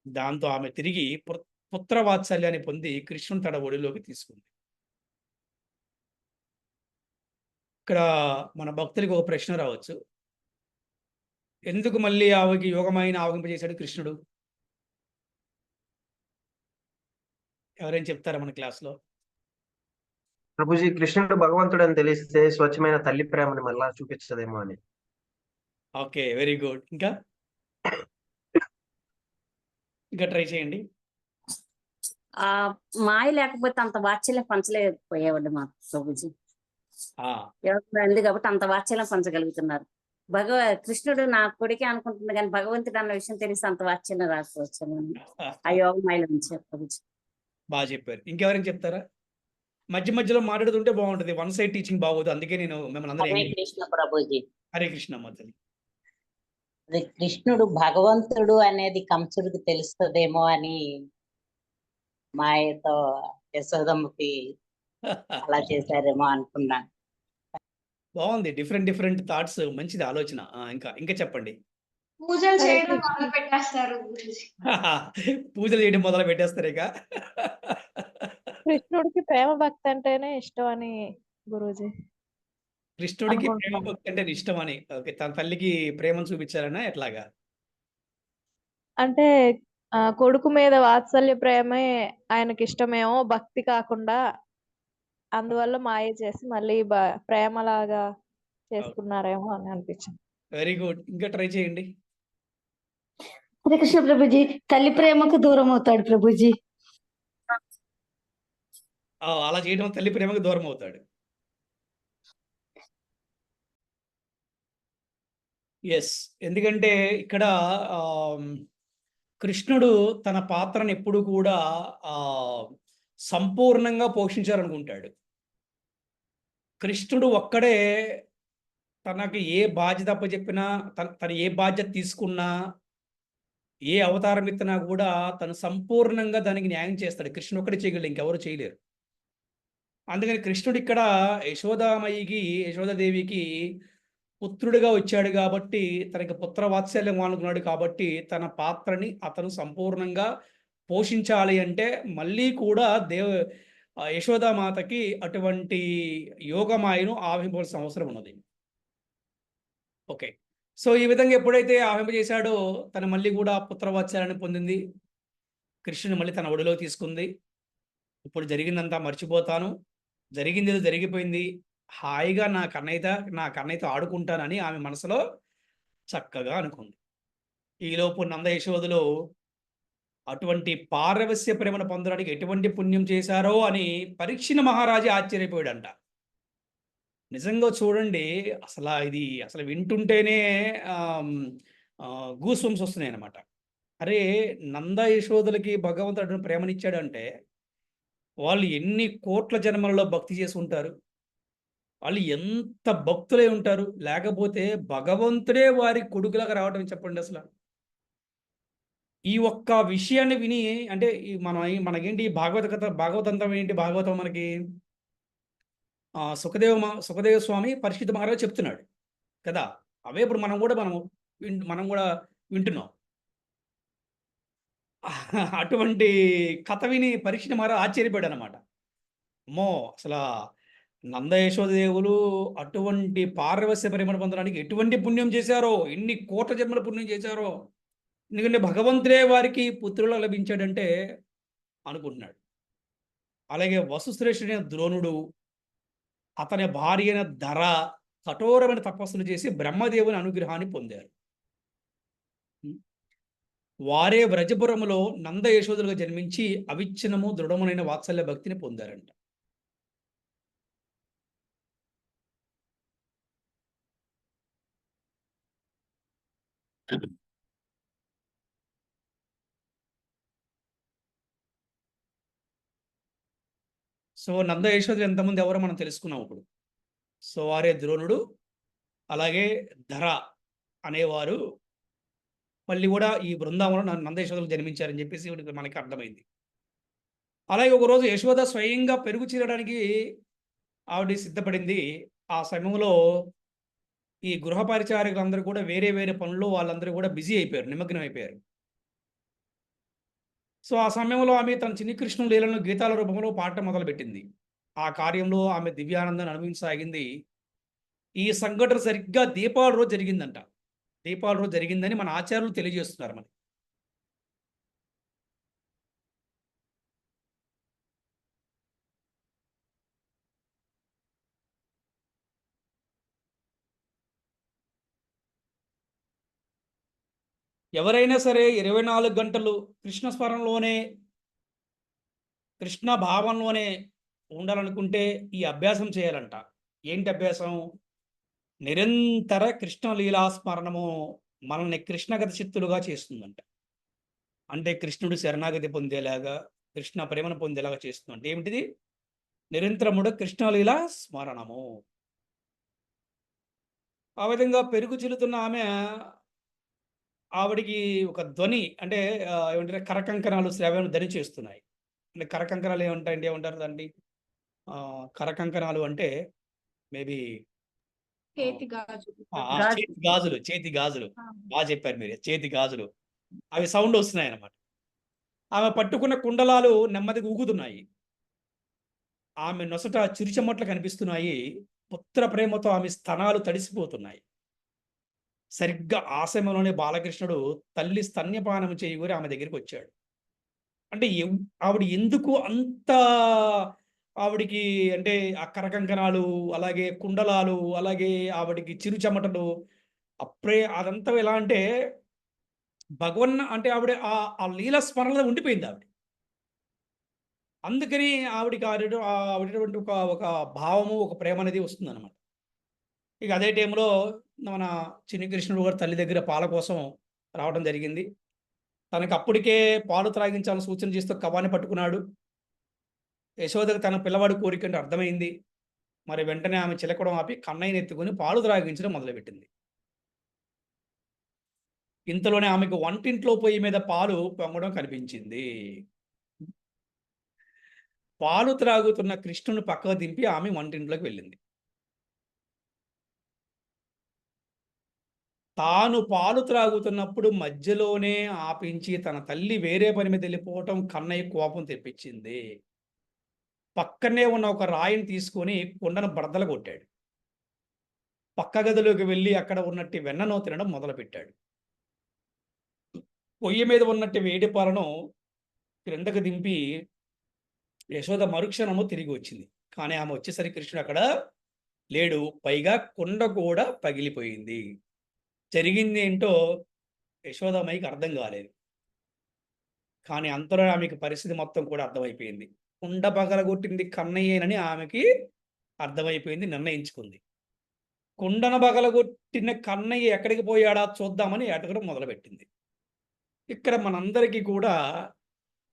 దాంతో ఆమె తిరిగి పుత్రవాత్సల్యాన్ని పొంది కృష్ణుని తన ఒడిలోకి తీసుకుంది. ఇక్కడ మన భక్తులకు ఒక ప్రశ్న రావచ్చు. ఎందుకు మళ్ళీ ఆమెకి యోగమాయను ఆవహింపచేశాడు కృష్ణుడు? ఎవరైనా చెప్తారా మన క్లాస్లో? ప్రభుజీ, కృష్ణుడు భగవంతుడు అని తెలిస్తే స్వచ్ఛమైన తల్లి ప్రేమని మళ్ళా చూపించదేమో అని. Okay, very good. ఇంకా ట్రై చేయండి. ఆ మాయ లేకపోతే అంత వాత్సల్యం పంచలేకపోయేవాడు మా ప్రభుజీ. యోగం ఉంది కాబట్టి అంత వాత్సల్యం పంచగలుగుతున్నారు. కృష్ణుడు నా కొడుకే అనుకుంటుంది కానీ భగవంతుడు అన్న విషయం తెలిసి అంత వాత్సల్యం రాకపోవచ్చు ఆ యోగ మాయలో నుంచి ప్రభుజీ. బాగా చెప్పారు. ఇంకెవరైనా చెప్తారా? మధ్య మధ్యలో మాట్లాడుతుంటే బాగుంటది. వన్ సైడ్ టీచింగ్ బాగోదు. అందుకే నేను మిమ్మల్ని హరే అందరూ కృష్ణ ప్రభుజీ. హరే కృష్ణ మాతలి. అదే కృష్ణుడు భగవంతుడు అనేది కంసుడికి తెలుస్తుందేమో అని మాయతో యశోదమ్మకి అలా చేశారేమో అనుకున్నాను. బాగుంది. Different thoughts. మంచిది ఆలోచన. ఇంకా చెప్పండి. పూజలు చేయడం మొదలు పెట్టేస్తారు గురుజీ. పూజలు చేయడం మొదలు పెట్టేస్తారు ఇక. కృష్ణుడికి ప్రేమ భక్తి అంటేనే ఇష్టం అని గురూజీ కృష్ణుడికి ప్రేమ అనుకుంటున్నాను. భక్తి అంటే ఇష్టం అని. ఓకే, తన తల్లికి ప్రేమను చూపించాలనా ఎట్లాగా? అంటే కొడుకు మీద వాత్సల్య ప్రేమే ఆయనకి ఇష్టమేమో, భక్తి కాకుండా. అందువల్ల మాయ చేసి మళ్ళీ ప్రేమలాగా చేసుకున్నారేమో అని అనిపించింది. Very good. ఇంకా ట్రై చేయండి. హరే కృష్ణ ప్రభుజీ, తల్లి ప్రేమకు దూరం అవుతాడు ప్రభుజీ. అలా చేయడం తల్లి ప్రేమకు దూరం అవుతాడు. ఎస్. ఎందుకంటే ఇక్కడ కృష్ణుడు తన పాత్రను ఎప్పుడు కూడా సంపూర్ణంగా పోషించాలనుకుంటాడు. కృష్ణుడు ఒక్కడే తనకి ఏ బాధ్యత అప్పచెప్పినా, తను ఏ బాధ్యత తీసుకున్నా, ఏ అవతారం ఎత్తినా కూడా తను సంపూర్ణంగా దానికి న్యాయం చేస్తాడు. కృష్ణుడు ఒక్కడే చేయగలడు, ఇంకెవరు చేయలేరు. అందుకని కృష్ణుడు ఇక్కడ యశోదాదేవికి పుత్రుడిగా వచ్చాడు కాబట్టి, తనకి పుత్ర వాత్సల్యం అనుకున్నాడు కాబట్టి, తన పాత్రని అతను సంపూర్ణంగా పోషించాలి అంటే మళ్ళీ కూడా యశోదామాతకి అటువంటి యోగమాయను ఆవహింపవలసిన అవసరం ఉన్నది. ఓకే, సో ఈ విధంగా ఎప్పుడైతే ఆవహింపజేశాడో తను మళ్ళీ కూడా పుత్రవాత్సల్యాన్ని పొందింది. కృష్ణుని మళ్ళీ తన ఒడిలో తీసుకుంది. ఇప్పుడు జరిగిందంతా మర్చిపోతాను, జరిగింది ఏదో జరిగిపోయింది, హాయిగా నా కన్నయ్యతో ఆడుకుంటానని ఆమె మనసులో చక్కగా అనుకుంది. ఈలోపు నంద యశోదలు అటువంటి పారవస్య ప్రేమను పొందడానికి ఎటువంటి పుణ్యం చేశారో అని పరీక్షిణ మహారాజు ఆశ్చర్యపోయాడంట. నిజంగా చూడండి, అసలు వింటుంటేనే గూస్ బంప్స్ వస్తున్నాయి అన్నమాట. అరే, నంద యశోదలకి భగవంతుడు ప్రేమనిచ్చాడంటే వాళ్ళు ఎన్ని కోట్ల జన్మలలో భక్తి చేసి ఉంటారు, వాళ్ళు ఎంత భక్తులై ఉంటారు. లేకపోతే భగవంతుడే వారి కొడుకులాగా రావటం చెప్పండి. అసలు ఈ ఒక్క విషయాన్ని విని, అంటే మనకేంటి భాగవతంతం ఏంటి? భాగవతం మనకి సుఖదేవ స్వామి పరీక్షిత్ మహారాజు చెప్తున్నాడు కదా. అవే ఇప్పుడు మనం కూడా వింటున్నాం. అటువంటి కథ విని పరీక్షిత్ మహారాజు ఆశ్చర్యపోయాడు అనమాట. అమ్మో, అసలు నంద యశోదేవులు అటువంటి పారవస్య ప్రేమను పొందడానికి ఎటువంటి పుణ్యం చేశారో, ఎన్ని కోట్ల జన్మల పుణ్యం చేశారో. ఎందుకంటే భగవంతుడే వారికి పుత్రులు లభించాడంటే అనుకుంటున్నాడు. అలాగే వసుశ్రేష్ఠుడైన ద్రోణుడు, అతని భార్య అయిన ధర కఠోరమైన తపస్సులు చేసి బ్రహ్మదేవుని అనుగ్రహాన్ని పొందారు. వారే వ్రజపురములో నంద యశోదులుగా జన్మించి అవిచ్ఛిన్నము దృఢమునైన వాత్సల్య భక్తిని పొందారంట. సో నంద యశోద ఎంతమంది ఎవరో మనం తెలుసుకున్నాం ఇప్పుడు. సో వారే ద్రోణుడు, అలాగే ధర అనేవారు మళ్ళీ కూడా ఈ బృందావనంలో నంద యశోదలు జన్మించారని చెప్పేసి ఇప్పుడు మనకి అర్థమైంది. అలాగే ఒకరోజు యశోద స్వయంగా పెరుగు చీరడానికి ఆవిడ సిద్ధపడింది. ఆ సమయంలో ఈ గృహ పరిచారికులందరూ కూడా వేరే వేరే పనుల్లో వాళ్ళందరూ కూడా బిజీ అయిపోయారు, నిమగ్నం అయిపోయారు. సో ఆ సమయంలో ఆమె తన చిన్ని కృష్ణ లీలను గీతాల రూపంలో పాడటం మొదలుపెట్టింది. ఆ కార్యంలో ఆమె దివ్యానందాన్ని అనుభవించసాగింది. ఈ సంఘటన సరిగ్గా దీపావళి రోజు జరిగిందంట. దీపావళి రోజు జరిగిందని మన ఆచార్యులు తెలియజేస్తున్నారు మనకి. ఎవరైనా సరే 24 గంటలు కృష్ణ స్మరణలోనే, కృష్ణ భావంలోనే ఉండాలనుకుంటే ఈ అభ్యాసం చేయాలంట. ఏంటి అభ్యాసం? నిరంతర కృష్ణ లీలా స్మరణము మనల్ని కృష్ణగత చిత్తులుగా చేస్తుందంట. అంటే కృష్ణుడు శరణాగతి పొందేలాగా, కృష్ణ ప్రేమను పొందేలాగా చేస్తుంది. అంటే ఏమిటిది? నిరంతరముడు కృష్ణలీలా స్మరణము. ఆ విధంగా పెరుగు చిలుతున్న ఆమె, ఆవిడికి ఒక ధ్వని అంటే ఏమంటారు, కరకంకణాలు శ్రావ్యాన్ని ధని చేస్తున్నాయి. అంటే కరకంకణాలు ఏమంటాయండి, ఏమంటారు దాన్ని? కరకంకణాలు అంటే మేబీ చేతి గాజు. చేతి గాజులు. బాగా చెప్పారు మీరు, చేతి గాజులు. అవి సౌండ్ వస్తున్నాయి అన్నమాట. ఆమె పట్టుకున్న కుండలాలు నెమ్మదిగా ఊగుతున్నాయి. ఆమె నొసట చిరుచెమ్మట్లు కనిపిస్తున్నాయి. పుత్ర ప్రేమతో ఆమె స్తనాలు తడిసిపోతున్నాయి. సరిగ్గా ఆ సమయంలోనే బాలకృష్ణుడు తల్లి స్తన్యపానం చేయగూరి ఆమె దగ్గరికి వచ్చాడు. అంటే ఆవిడ ఎందుకు అంత, ఆవిడికి అంటే ఆ కరకంకణాలు, అలాగే కుండలాలు, అలాగే ఆవిడికి చిరు చెమటలు, అదంతా ఎలా అంటే అంటే ఆవిడ ఆ లీల స్మరణలో ఉండిపోయింది ఆవిడ. అందుకని ఆవిడికి ఆవిడటువంటి ఒక భావము, ఒక ప్రేమ అనేది వస్తుంది అనమాట. ఇక అదే టైంలో మన చిన్ని కృష్ణుడు గారు తల్లి దగ్గర పాల కోసం రావడం జరిగింది. తనకు అప్పటికే పాలు త్రాగించాలని సూచన చేస్తూ కవ్వాన్ని పట్టుకున్నాడు. యశోదకు తన పిల్లవాడి కోరిక అంటే అర్థమైంది. మరి వెంటనే ఆమె చిలకడం ఆపి కన్నయ్యని ఎత్తుకుని పాలు త్రాగించడం మొదలుపెట్టింది. ఇంతలోనే ఆమెకు వంటింట్లో పొయ్యి మీద పాలు పొంగడం కనిపించింది. పాలు త్రాగుతున్న కృష్ణుని పక్కకు దింపి ఆమె వంటింట్లోకి వెళ్ళింది. తాను పాలు త్రాగుతున్నప్పుడు మధ్యలోనే ఆపించి తన తల్లి వేరే పని మీద వెళ్ళిపోవటం కన్నయ్య కోపం తెప్పించింది. పక్కనే ఉన్న ఒక రాయిని తీసుకొని కుండను బద్దలు కొట్టాడు. పక్క గదిలోకి వెళ్ళి అక్కడ ఉన్నట్టు వెన్నను తినడం మొదలుపెట్టాడు. పొయ్యి మీద ఉన్నట్టు వేడి పాలను క్రిందకు దింపి యశోద మరుక్షణము తిరిగి వచ్చింది. కానీ ఆమె వచ్చేసరికి కృష్ణుడు అక్కడ లేడు. పైగా కుండ కూడా పగిలిపోయింది. జరిగింది ఏంటో యశోదమ్మకి అర్థం కాలేదు. కానీ అంతలో ఆమెకి పరిస్థితి మొత్తం కూడా అర్థమైపోయింది. కుండ పగలగొట్టింది కన్నయ్యేనని ఆమెకి అర్థమైపోయింది, నిర్ణయించుకుంది. కుండను పగలగొట్టిన కన్నయ్య ఎక్కడికి పోయాడా చూద్దామని ఎటకడం మొదలుపెట్టింది. ఇక్కడ మనందరికీ కూడా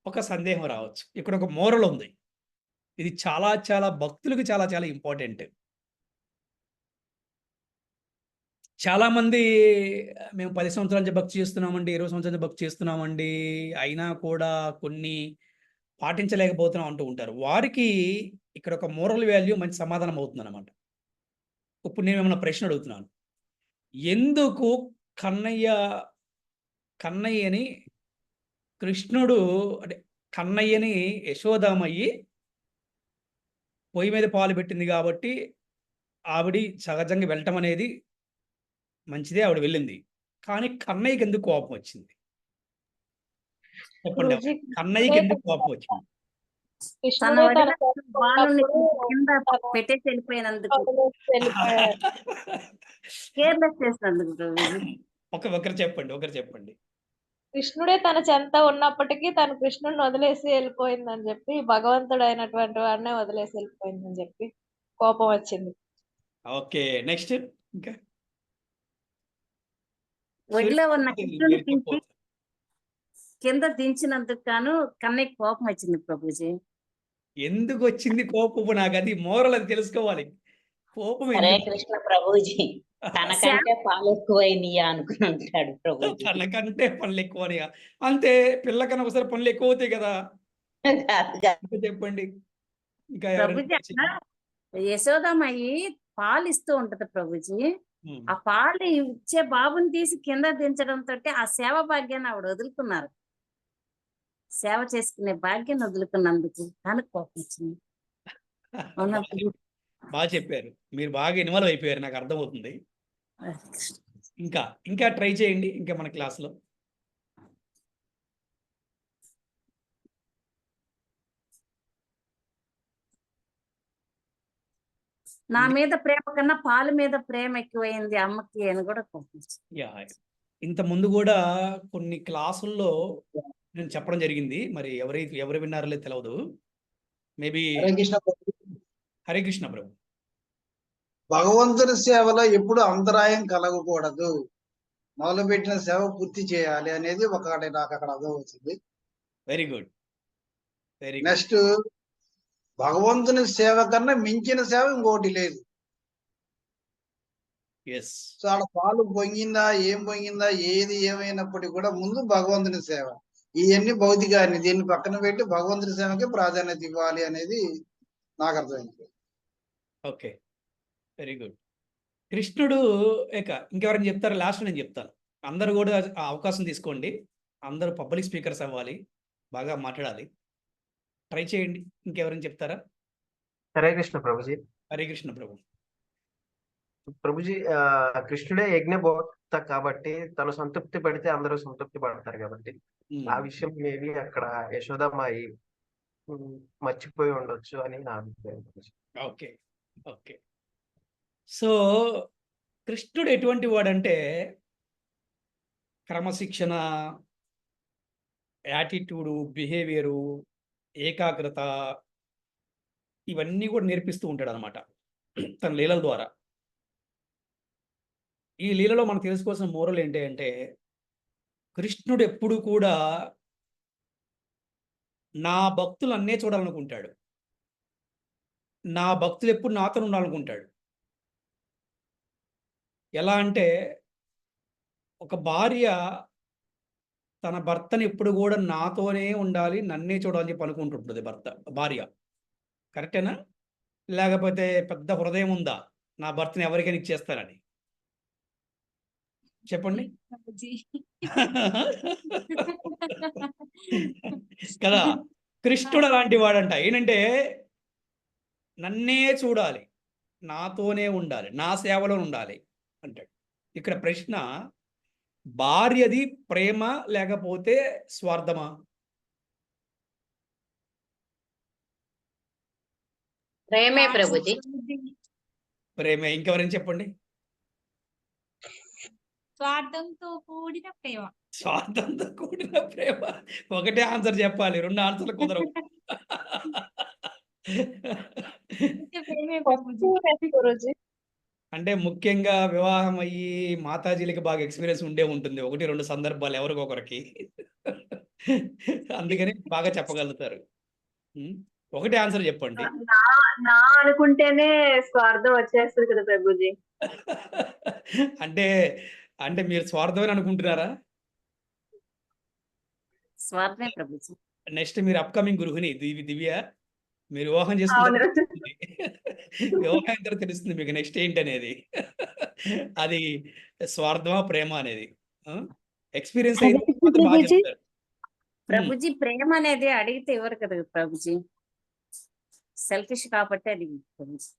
ఒక సందేహం రావచ్చు. ఇక్కడ ఒక మోరల్ ఉంది. ఇది చాలా చాలా భక్తులకు చాలా చాలా ఇంపార్టెంట్. చాలామంది మేము 10 సంవత్సరాల నుంచి భక్తి చేస్తున్నామండి, 20 సంవత్సరాల నుంచి భక్తి చేస్తున్నామండి, అయినా కూడా కొన్ని పాటించలేకపోతున్నాం అంటూ ఉంటారు. వారికి ఇక్కడ ఒక మోరల్ వాల్యూ మంచి సమాధానం అవుతుందన్నమాట. ఇప్పుడు నేను ఏమైనా ప్రశ్న అడుగుతున్నాను. ఎందుకు కన్నయ్యని కృష్ణుడు అంటే కన్నయ్యని యశోదామయ్యి పొయ్యి మీద పాలు పెట్టింది కాబట్టి ఆవిడ సహజంగా వెళ్ళటం అనేది మంచిదే, ఆవిడ వెళ్ళింది. కానీ కన్నయ్యకి ఎందుకు కోపం వచ్చింది చెప్పండి? కన్నయ్యకి ఎందుకు కోపం వచ్చింది? పెట్టేసి వెళ్ళిపోయినందుకు, కేర్లెస్ చేసినందుకు. ఒకరు చెప్పండి. కృష్ణుడే తన చెంత ఉన్నప్పటికీ తను కృష్ణుడిని వదిలేసి వెళ్ళిపోయిందని చెప్పి, భగవంతుడు అయినటువంటి వాడినే వదిలేసి వెళ్ళిపోయిందని చెప్పి కోపం వచ్చింది. Okay, next. ఇంకా ఒడిలో ఉన్న సూర్యుడు కృష్ణుని మీరు దించి చెప్పవచ్చు. కింద దించినందుకు గాను కన్నయ్య కోపం వచ్చింది ప్రభుజీ. ఎందుకు వచ్చింది కోపము? నాకు అది మోరల్ అది తెలుసుకోవాలి. కోపం హరే ఎందుకు? కృష్ణ ప్రభుజీ, తనకంటే పాలు ఎక్కువైనయా అనుకుని ఉంటాడు ప్రభుజీ. తనకంటే పనులు ఎక్కువని అంతే. పిల్లకన్నా ఒకసారి పనులు ఎక్కువ అవుతాయి కదా. కాదు కాదు. ఇంకా చెప్పండి. ఇంకా ప్రభుజీ ఎవరైనా అక్కడ యశోదమ్మయ్యి పాలు ఇస్తూ ఉంటది ప్రభుజీ. ఉమ్. ఆ పాలు ఇచ్చే బాబుని తీసి కింద దించడంతో ఆ సేవ భాగ్యాన్ని ఆవిడ వదులుకున్నారు. సేవ చేసుకునే భాగ్యాన్ని వదులుకున్నందుకు దానికి కోపం వచ్చింది. అవునా ప్రభుజీ? బాగా చెప్పారు. మీరు బాగా ఇన్వాల్వ్ అయిపోయారు, నాకు అర్థమవుతుంది. ఇంకా ఇంకా ట్రై చేయండి ఇంకా మన క్లాస్లో. నా మీద ప్రేమ కన్నా పాలు మీద ప్రేమ ఎక్కువైంది అమ్మకి అని కూడా కోపం వచ్చింది. యా, ఇంత ముందు కూడా కొన్ని క్లాసుల్లో నేను చెప్పడం జరిగింది. మరి ఎవరు విన్నారో లేదో తెలియదు. మేబీ హరే కృష్ణ ప్రభు. హరే కృష్ణ ప్రభు. భగవంతుని సేవలో ఎప్పుడు అంతరాయం కలగకూడదు, మొదలుపెట్టిన సేవ పూర్తి చేయాలి అనేది ఒకటి నాకు అక్కడ అర్థమవుతుంది. Very good, very good. Next, భగవంతుని సేవ కన్నా మించిన సేవ ఇంకోటి లేదు. ఎస్, సో ఆడ పాలు పొంగిందా ఏం పొంగిందా ఏది ఏమైనప్పటికీ కూడా ముందు భగవంతుని సేవ. ఇవన్నీ భౌతికాన్ని దీన్ని పక్కన పెట్టి భగవంతుని సేవకి ప్రాధాన్యత ఇవ్వాలి అనేది నాకు అర్థమైంది. Okay, very good. కృష్ణుడు ఇంకెవరైనా చెప్తారా? లాస్ట్ నేను చెప్తాను. అందరూ కూడా ఆ అవకాశం తీసుకోండి. అందరూ పబ్లిక్ స్పీకర్స్ అవ్వాలి, బాగా మాట్లాడాలి. ట్రై చేయండి. ఇంకెవరైనా చెప్తారా? హరే కృష్ణ ప్రభుజీ. హరే కృష్ణ ప్రభు. ప్రభుజీ, కృష్ణుడే యజ్ఞభోక్త కాబట్టి తను సంతృప్తి పడితే అందరూ సంతృప్తి పడతారు కాబట్టి ఉమ్. ఆ విషయం మేబీ అక్కడ యశోదమ్మాయి మర్చిపోయి ఉండొచ్చు అని నా అభిప్రాయం ప్రభుజీ. Okay, okay. సో కృష్ణుడు ఎటువంటి వాడంటే క్రమశిక్షణ, యాటిట్యూడు, బిహేవియరు, ఏకాగ్రత, ఇవన్నీ కూడా నేర్పిస్తూ ఉంటాడు అనమాట తన లీలల ద్వారా. ఈ లీలలో మనం తెలుసుకోవాల్సిన మోరల్ ఏంటి అంటే, కృష్ణుడు ఎప్పుడు కూడా నా భక్తులు అన్నే చూడాలనుకుంటాడు. నా భక్తులు ఎప్పుడు నాతో ఉండాలనుకుంటాడు. ఎలా అంటే, ఒక భార్య తన భర్తని ఎప్పుడు కూడా నాతోనే ఉండాలి, నన్నే చూడాలని చెప్పి అనుకుంటుంటుంది భార్య. కరెక్టేనా? లేకపోతే పెద్ద హృదయం ఉందా నా భర్తని ఎవరికైనా ఇచ్చేస్తానని? చెప్పండి. ప్రభుజీ. కదా, కృష్ణుడు అలాంటి వాడంట. ఏంటంటే నన్నే చూడాలి, నాతోనే ఉండాలి, నా సేవలో ఉండాలి అంటాడు. ఇక్కడ ప్రశ్న, భార్యది ప్రేమ లేకపోతే స్వార్థమా? ప్రేమే ప్రభుజీ. ప్రేమే. ఇంకెవరైనా చెప్పండి. స్వార్థంతో కూడిన ప్రేమ. స్వార్థంతో కూడిన ప్రేమ. ఒకటే ఆన్సర్ చెప్పాలి, రెండు ఆన్సర్లు కుదరవు. ప్రేమే ప్రభుజీ. గురూజీ. అంటే ముఖ్యంగా వివాహం అయ్యి మాతాజీలకి బాగా ఎక్స్పీరియన్స్ ఉండే ఉంటుంది, 1-2 సందర్భాలు ఎవరికొకరికి. అందుకని బాగా చెప్పగలుగుతారు. ఒకటే ఆన్సర్ చెప్పండి. నా అనుకుంటేనే స్వార్థం వచ్చేస్తుంది కదా ప్రభుజీ. అంటే మీరు స్వార్థమని అనుకుంటున్నారా? స్వార్థమే ప్రభుజీ. నెక్స్ట్ మీరు అప్కమింగ్ గృహిణి దివ్య, మీరు వివాహం చేసుకుంటే వివాహం తర్వాత తెలుస్తుంది మీకు నెక్స్ట్ ఏంటనేది. అది స్వార్థమా ప్రేమ అనేది ఎక్స్పీరియన్స్ అయితే బాగా చెప్తారు. ప్రభుజీ ప్రేమ అనేది అడిగితే ఇవ్వరు కదా ప్రభుజీ, సెల్ఫిష్ కాబట్టి అది ప్రభుజీ.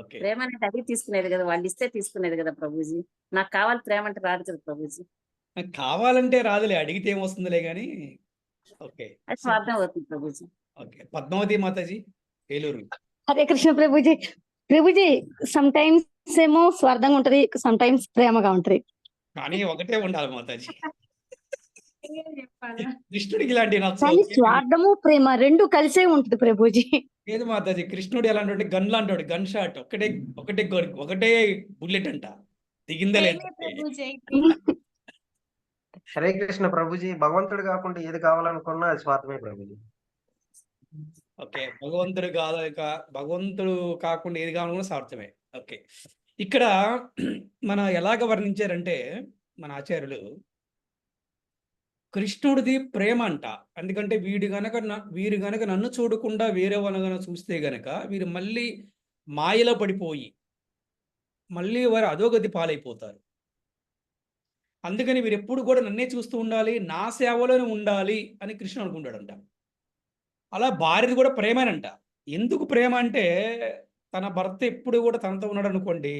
ఓకే, ప్రేమ అనేది అడిగి తీసుకునేది కదా, వాళ్ళు ఇస్తే తీసుకునేది కదా ప్రభుజీ. నాకు కావాలి ప్రేమ అంటే రాదు కదా ప్రభుజీ. కావాలంటే రాదులే, అడిగితే ఏమొస్తుందిలే కానీ. ఓకే, అది స్వార్థం అవుతుంది Prabhuji. Okay. Padmavati Mataji, Eluru. Hare Krishna Prabhuji. Prabhuji some times ఏమో స్వార్థంగా ఉంటది, సమ్ టైమ్స్ ప్రేమగా ఉంటది. కానీ ఒకటే ఉండాలి మాతాజీ. చెప్పాలా? కృష్ణుడికి ఇలాంటి కానీ నచ్చవు. స్వార్థము ప్రేమ రెండు కలిసే ఉంటది ప్రభుజీ. లేదు మాతాజీ, కృష్ణుడు ఎలాంటి గన్ లాంటి గన్ షాట్, ఒకటే బుల్లెట్ అంట. దిగిందా ప్రేమే లేదా? ప్రభుజీ. హరే కృష్ణ ప్రభుజీ. భగవంతుడు కాకుండా ఏది కావాలనుకున్నా అది స్వార్థమే ప్రభుజీ. ఓకే, భగవంతుడు కాకుండా ఏది కావాలన్నా స్వార్థమే. ఓకే, ఇక్కడ మన ఎలాగ వర్ణించారంటే మన ఆచార్యులు, కృష్ణుడిది ప్రేమ అంట. ఎందుకంటే వీరు గనక నన్ను చూడకుండా వేరే వాళ్ళని చూస్తే గనక వీరు మళ్ళీ మాయలో పడిపోయి మళ్ళీ వారు అధోగతి పాలైపోతారు. అందుకని వీరు ఎప్పుడు కూడా నన్నే చూస్తూ ఉండాలి, నా సేవలోనే ఉండాలి అని కృష్ణుడు అనుకుంటాడంట. అలా భార్యది కూడా ప్రేమేనంట. ఎందుకు ప్రేమ అంటే, తన భర్త ఎప్పుడు కూడా తనతో ఉన్నాడు అనుకోండి,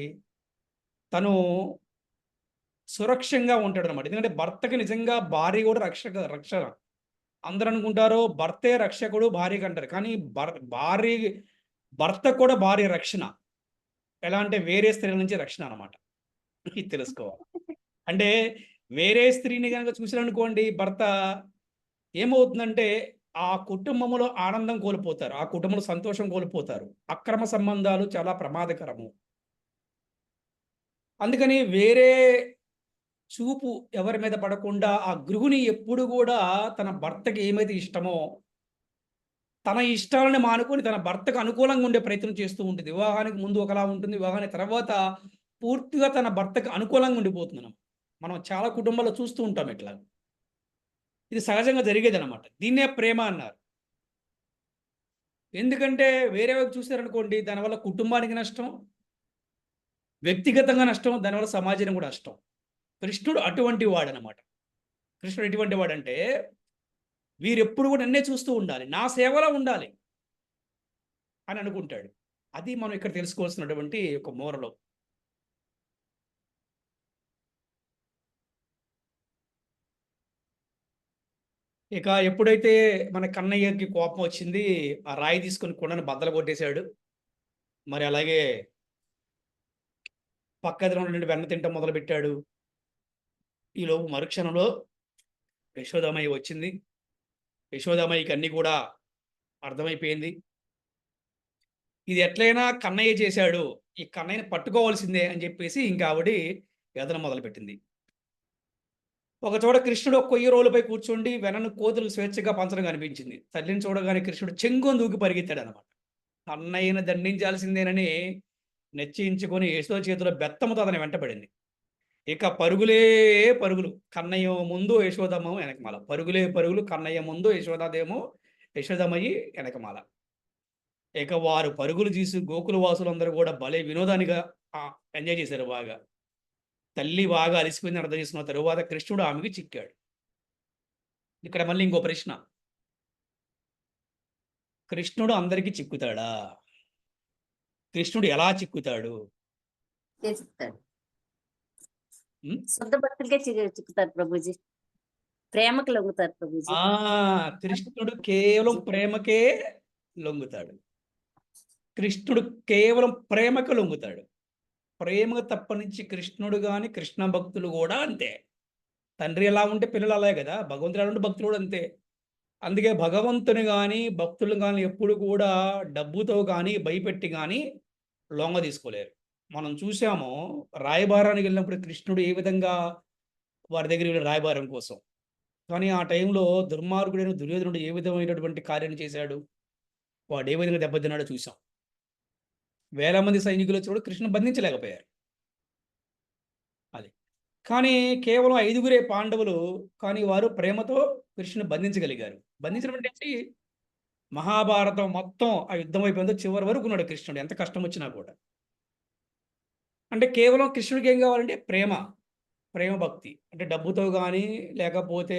తను సురక్షంగా ఉంటాడు అనమాట. ఎందుకంటే భర్తకి నిజంగా భార్య కూడా రక్షణ. అందరూ అనుకుంటారు భర్తే రక్షకుడు భార్యకి అంటారు, కానీ భర్త కూడా భార్య రక్షణ. ఎలా అంటే వేరే స్త్రీల నుంచి రక్షణ అనమాట. ఇది తెలుసుకోవాలి. అంటే వేరే స్త్రీని కనుక చూసారనుకోండి భర్త, ఏమవుతుందంటే ఆ కుటుంబంలో ఆనందం కోల్పోతారు, ఆ కుటుంబంలో సంతోషం కోల్పోతారు. అక్రమ సంబంధాలు చాలా ప్రమాదకరము. అందుకని వేరే చూపు ఎవరి మీద పడకుండా ఆ గృహిణి ఎప్పుడు కూడా తన భర్తకి ఏమైతే ఇష్టమో తన ఇష్టాలను మానుకొని తన భర్తకు అనుకూలంగా ఉండే ప్రయత్నం చేస్తూ ఉంటుంది. వివాహానికి ముందు ఒకలా ఉంటుంది, వివాహానికి తర్వాత పూర్తిగా తన భర్తకు అనుకూలంగా ఉండిపోతున్నాం. మనం చాలా కుటుంబాల్లో చూస్తూ ఉంటాం ఇట్లా. ఇది సహజంగా జరిగేది అనమాట. దీన్నే ప్రేమ అన్నారు. ఎందుకంటే వేరే వైపు చూసారనుకోండి, దానివల్ల కుటుంబానికి నష్టం, వ్యక్తిగతంగా నష్టం, దానివల్ల సమాజానికి కూడా నష్టం. కృష్ణుడు అటువంటి వాడనమాట. కృష్ణుడు ఎటువంటి వాడంటే, వీరెప్పుడు కూడా నన్నే చూస్తూ ఉండాలి, నా సేవలో ఉండాలి అని అనుకుంటాడు. అది మనం ఇక్కడ తెలుసుకోవాల్సినటువంటి ఒక మోరలో. ఇక ఎప్పుడైతే మన కన్నయ్యకి కోపం వచ్చింది, ఆ రాయి తీసుకొని కొండను బద్దలు కొట్టేశాడు. మరి అలాగే పక్కన నుండి వెన్న తింటం మొదలుపెట్టాడు. ఈలోపు మరుక్షణంలో యశోదామయ్య వచ్చింది. యశోదామయ్యకి అన్నీ కూడా అర్థమైపోయింది. ఇది ఎట్లయినా కన్నయ్య చేశాడు, ఈ కన్నయ్యని పట్టుకోవాల్సిందే అని చెప్పేసి ఇంకా ఆవిడ ఎదన మొదలుపెట్టింది. ఒక చోట కృష్ణుడు ఒక కొయ్య రోలుపై కూర్చోండి వెనను కోతులు స్వేచ్ఛగా పంచడం కనిపించింది. తల్లిని చూడగానే కృష్ణుడు చెంగుని దూకి పరిగెత్తాడు అనమాట. కన్నయ్యను దండించాల్సిందేనని నిశ్చయించుకొని యశోద చేతిలో బెత్తముతో అతని వెంటబడింది. ఇక పరుగులే పరుగులు, కన్నయ్య ముందు యశోదమ్మ వెనకమాల. పరుగులే పరుగులు, కన్నయ్య ముందు యశోదమ్మయ్యి వెనకమాల. ఇక వారు పరుగులు తీసి గోకుల వాసులందరూ కూడా భలే వినోదానిగా ఎంజాయ్ చేశారు బాగా. తల్లి బాగా అలసిపోయింది అర్థం చేసుకున్న తరువాత కృష్ణుడు ఆమెకి చిక్కాడు. ఇక్కడ మళ్ళీ ఇంకో ప్రశ్న, కృష్ణుడు అందరికీ చిక్కుతాడా? కృష్ణుడు ఎలా చిక్కుతాడు? శుద్ధ భక్తులకే చిక్కుతారు ప్రభుజీ, ప్రేమకు లొంగుతారు ప్రభుజీ. కృష్ణుడు కేవలం ప్రేమకే లొంగుతాడు. కృష్ణుడు కేవలం ప్రేమకు లొంగుతాడు. ప్రేమ తప్పనించి కృష్ణుడు కానీ కృష్ణ భక్తులు కూడా అంతే. తండ్రి ఎలా ఉంటే పిల్లలు అలాగే కదా, భగవంతుడు ఎలా ఉంటే భక్తులు కూడా అంతే. అందుకే భగవంతుని కానీ భక్తులు కానీ ఎప్పుడు కూడా డబ్బుతో కానీ భయపెట్టి కానీ లొంగ తీసుకోలేరు. మనం చూసాము రాయబారానికి వెళ్ళినప్పుడు కృష్ణుడు ఏ విధంగా వారి దగ్గర వెళ్ళి రాయబారం కోసం, కానీ ఆ టైంలో దుర్మార్గుడైన దుర్యోధనుడు ఏ విధమైనటువంటి కార్యం చేశాడు, వాడు ఏ విధంగా దెబ్బతిన్నాడో చూసాం. వేల మంది సైనికులు వచ్చి కూడా కృష్ణుని బంధించలేకపోయారు. అది కానీ కేవలం 5గురే పాండవులు, కానీ వారు ప్రేమతో కృష్ణుని బంధించగలిగారు. బంధించడం అంటే మహాభారతం మొత్తం ఆ యుద్ధం అయిపోయిందో చివరి వరకు ఉన్నాడు కృష్ణుడు, ఎంత కష్టం వచ్చినా కూడా. అంటే కేవలం కృష్ణుడికి ఏం కావాలంటే ప్రేమ భక్తి. అంటే డబ్బుతో కానీ లేకపోతే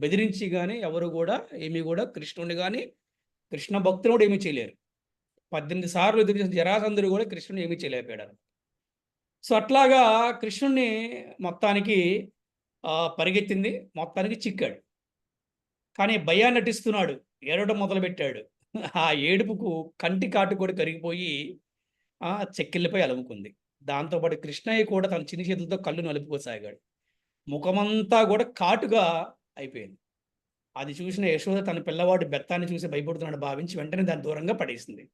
బెదిరించి కానీ ఎవరు కూడా ఏమీ కూడా కృష్ణుడిని కానీ కృష్ణ భక్తులు కూడా ఏమీ చేయలేరు. 18 సార్లు ఎదురు జరాసంధుడు కూడా కృష్ణుని ఏమీ చేయలేకపోయాడు. సో అట్లాగా కృష్ణుడిని మొత్తానికి పరిగెత్తింది, మొత్తానికి చిక్కాడు. కానీ భయాన్ని నటిస్తున్నాడు, ఏడవడం మొదలుపెట్టాడు. ఆ ఏడుపుకు కంటి కాటు కూడా కరిగిపోయి చెక్కిళ్ళపై అలుముకుంది. దాంతోపాటు కృష్ణయ్య కూడా తన చిన్న చేతులతో కళ్ళు నలుపుకోసాగాడు. ముఖమంతా కూడా కాటుగా అయిపోయింది. అది చూసిన యశోద తన పిల్లవాడు బెత్తాన్ని చూసి భయపడుతున్నాడు భావించి వెంటనే దాన్ని దూరంగా పడేసింది.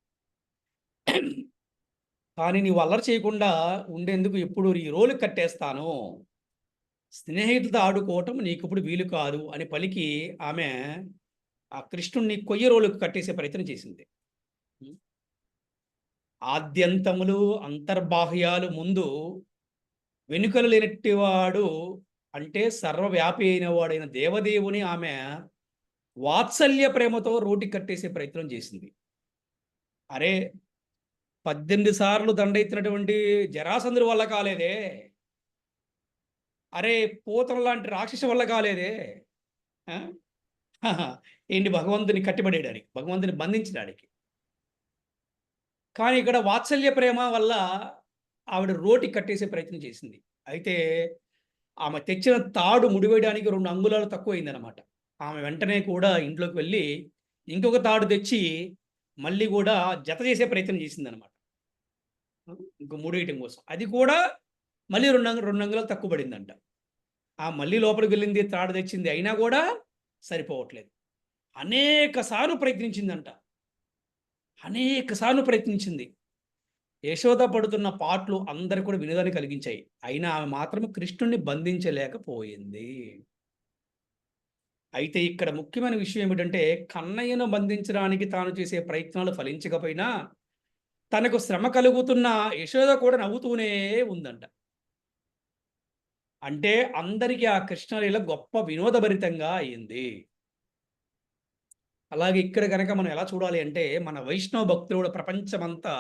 కానీ నీవు అల్లరి చేయకుండా ఉండేందుకు ఎప్పుడు ఈ రోలు కట్టేస్తాను, స్నేహితులతో ఆడుకోవటం నీకు ఇప్పుడు వీలు కాదు అని పలికి ఆమె ఆ కృష్ణుణ్ణి కొయ్య రోలుకు కట్టేసే ప్రయత్నం చేసింది. ఆద్యంతములు అంతర్బాహ్యాలు ముందు వెనుకలు లేనట్టివాడు అంటే సర్వవ్యాపి అయిన వాడైన దేవదేవుని ఆమె వాత్సల్య ప్రేమతో రోటి కట్టేసే ప్రయత్నం చేసింది. అరే 18 సార్లు దండెత్తినటువంటి జరాసంధుడి వల్ల కాలేదే, అరే పూతన లాంటి రాక్షసు వల్ల కాలేదే, ఏంటి భగవంతుని కట్టిపడేయడానికి, భగవంతుని బంధించడానికి. కానీ ఇక్కడ వాత్సల్య ప్రేమ వల్ల ఆవిడ రోటి కట్టేసే ప్రయత్నం చేసింది. అయితే ఆమె తెచ్చిన తాడు ముడివేయడానికి 2 అంగుళాలు తక్కువైందనమాట. ఆమె వెంటనే కూడా ఇంట్లోకి వెళ్ళి ఇంకొక తాడు తెచ్చి మళ్ళీ కూడా జత చేసే ప్రయత్నం చేసిందనమాట, ఇంకో ముడివేయటం కోసం. అది కూడా మళ్ళీ 2 అంగుళాలు తక్కువ పడిందంట. ఆ మళ్ళీ లోపలికి వెళ్ళింది, తాడు తెచ్చింది, అయినా కూడా సరిపోవట్లేదు. అనేక సార్లు ప్రయత్నించిందంట, అనేక సార్లు ప్రయత్నించింది. యశోద పడుతున్న పాటలు అందరు కూడా వినోదాన్ని కలిగించాయి. అయినా ఆమె మాత్రం కృష్ణుణ్ణి బంధించలేకపోయింది. అయితే ఇక్కడ ముఖ్యమైన విషయం ఏమిటంటే, కన్నయ్యను బంధించడానికి తాను చేసే ప్రయత్నాలు ఫలించకపోయినా తనకు శ్రమ కలుగుతున్న యశోద కూడా నవ్వుతూనే ఉందంట. అంటే అందరికీ ఆ కృష్ణలీల గొప్ప వినోదభరితంగా అయింది. అలాగే ఇక్కడ కనుక మనం ఎలా చూడాలి అంటే, మన వైష్ణవ భక్తులు కూడా ప్రపంచమంతా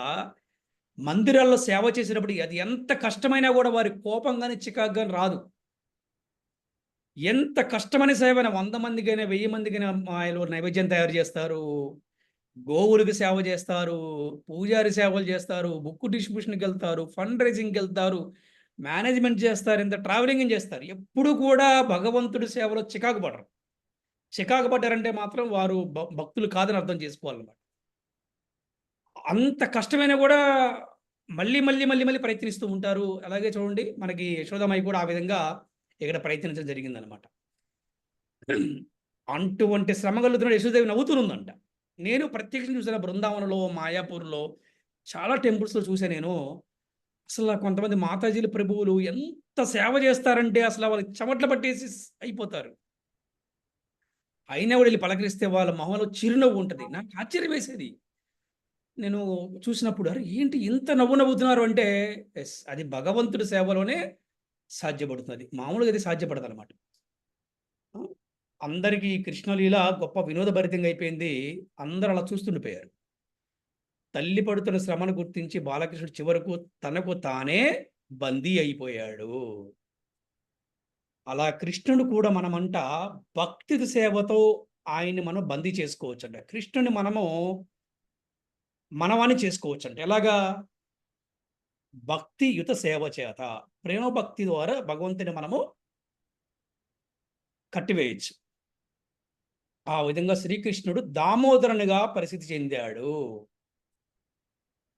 మందిరాల్లో సేవ చేసినప్పుడు అది ఎంత కష్టమైనా కూడా వారి కోపం కానీ చికాకు కానీ రాదు. ఎంత కష్టమైన సేవైనా 100 మందికైనా 1000 మందికైనా ఆయన నైవేద్యం తయారు చేస్తారు, గోవులకు సేవ చేస్తారు, పూజారి సేవలు చేస్తారు, బుక్ డిస్ట్రిబ్యూషన్కి వెళ్తారు, ఫండ్ రైజింగ్కి వెళ్తారు, మేనేజ్మెంట్ చేస్తారు, ఇంత ట్రావెలింగ్ చేస్తారు. ఎప్పుడు కూడా భగవంతుడి సేవలో చికాకు పడరు. చికాకు పడ్డారంటే మాత్రం వారు భక్తులు కాదని అర్థం చేసుకోవాలన్నమాట. అంత కష్టమైనా కూడా మళ్ళీ మళ్ళీ మళ్ళీ మళ్ళీ ప్రయత్నిస్తూ ఉంటారు. అలాగే చూడండి, మనకి యశోదమ్మాయి కూడా ఆ విధంగా ఇక్కడ ప్రయత్నించడం జరిగిందనమాట. అటువంటి శ్రమ కలుగుతున్న యశోదేవి నవ్వుతుందంట. నేను ప్రత్యక్షంగా చూసిన బృందావనంలో, మాయాపూర్లో చాలా టెంపుల్స్లో చూసా నేను. అసలు కొంతమంది మాతాజీలు ప్రభువులు ఎంత సేవ చేస్తారంటే అసలు వాళ్ళకి చెమట్లు పట్టేసి అయిపోతారు. అయినా కూడా వెళ్ళి పలకరిస్తే వాళ్ళ మొహంలో చిరునవ్వు ఉంటుంది. నాకు ఆశ్చర్యం వేసేది నేను చూసినప్పుడు. అరే ఏంటి ఇంత నవ్వు నవ్వుతున్నారు అంటే, ఎస్, అది భగవంతుడి సేవలోనే సాధ్యపడుతుంది. మామూలుగా అది సాధ్యపడదు అనమాట. అందరికీ కృష్ణలీల గొప్ప వినోదభరితంగా అయిపోయింది. అందరూ అలా చూస్తుండిపోయారు. తల్లి పడుతున్న శ్రమను గుర్తించి బాలకృష్ణుడు చివరకు తనకు తానే బందీ అయిపోయాడు. అలా కృష్ణుడు కూడా మనమంట భక్తి సేవతో ఆయన్ని మనం బందీ చేసుకోవచ్చంట. కృష్ణుని మనవాన్ని చేసుకోవచ్చంట. ఎలాగా? భక్తియుత సేవ చేత, ప్రేమ భక్తి ద్వారా భగవంతుని మనము కట్టివేయచ్చు. ఆ విధంగా శ్రీకృష్ణుడు దామోదరునిగా పరిస్థితి చెందాడు.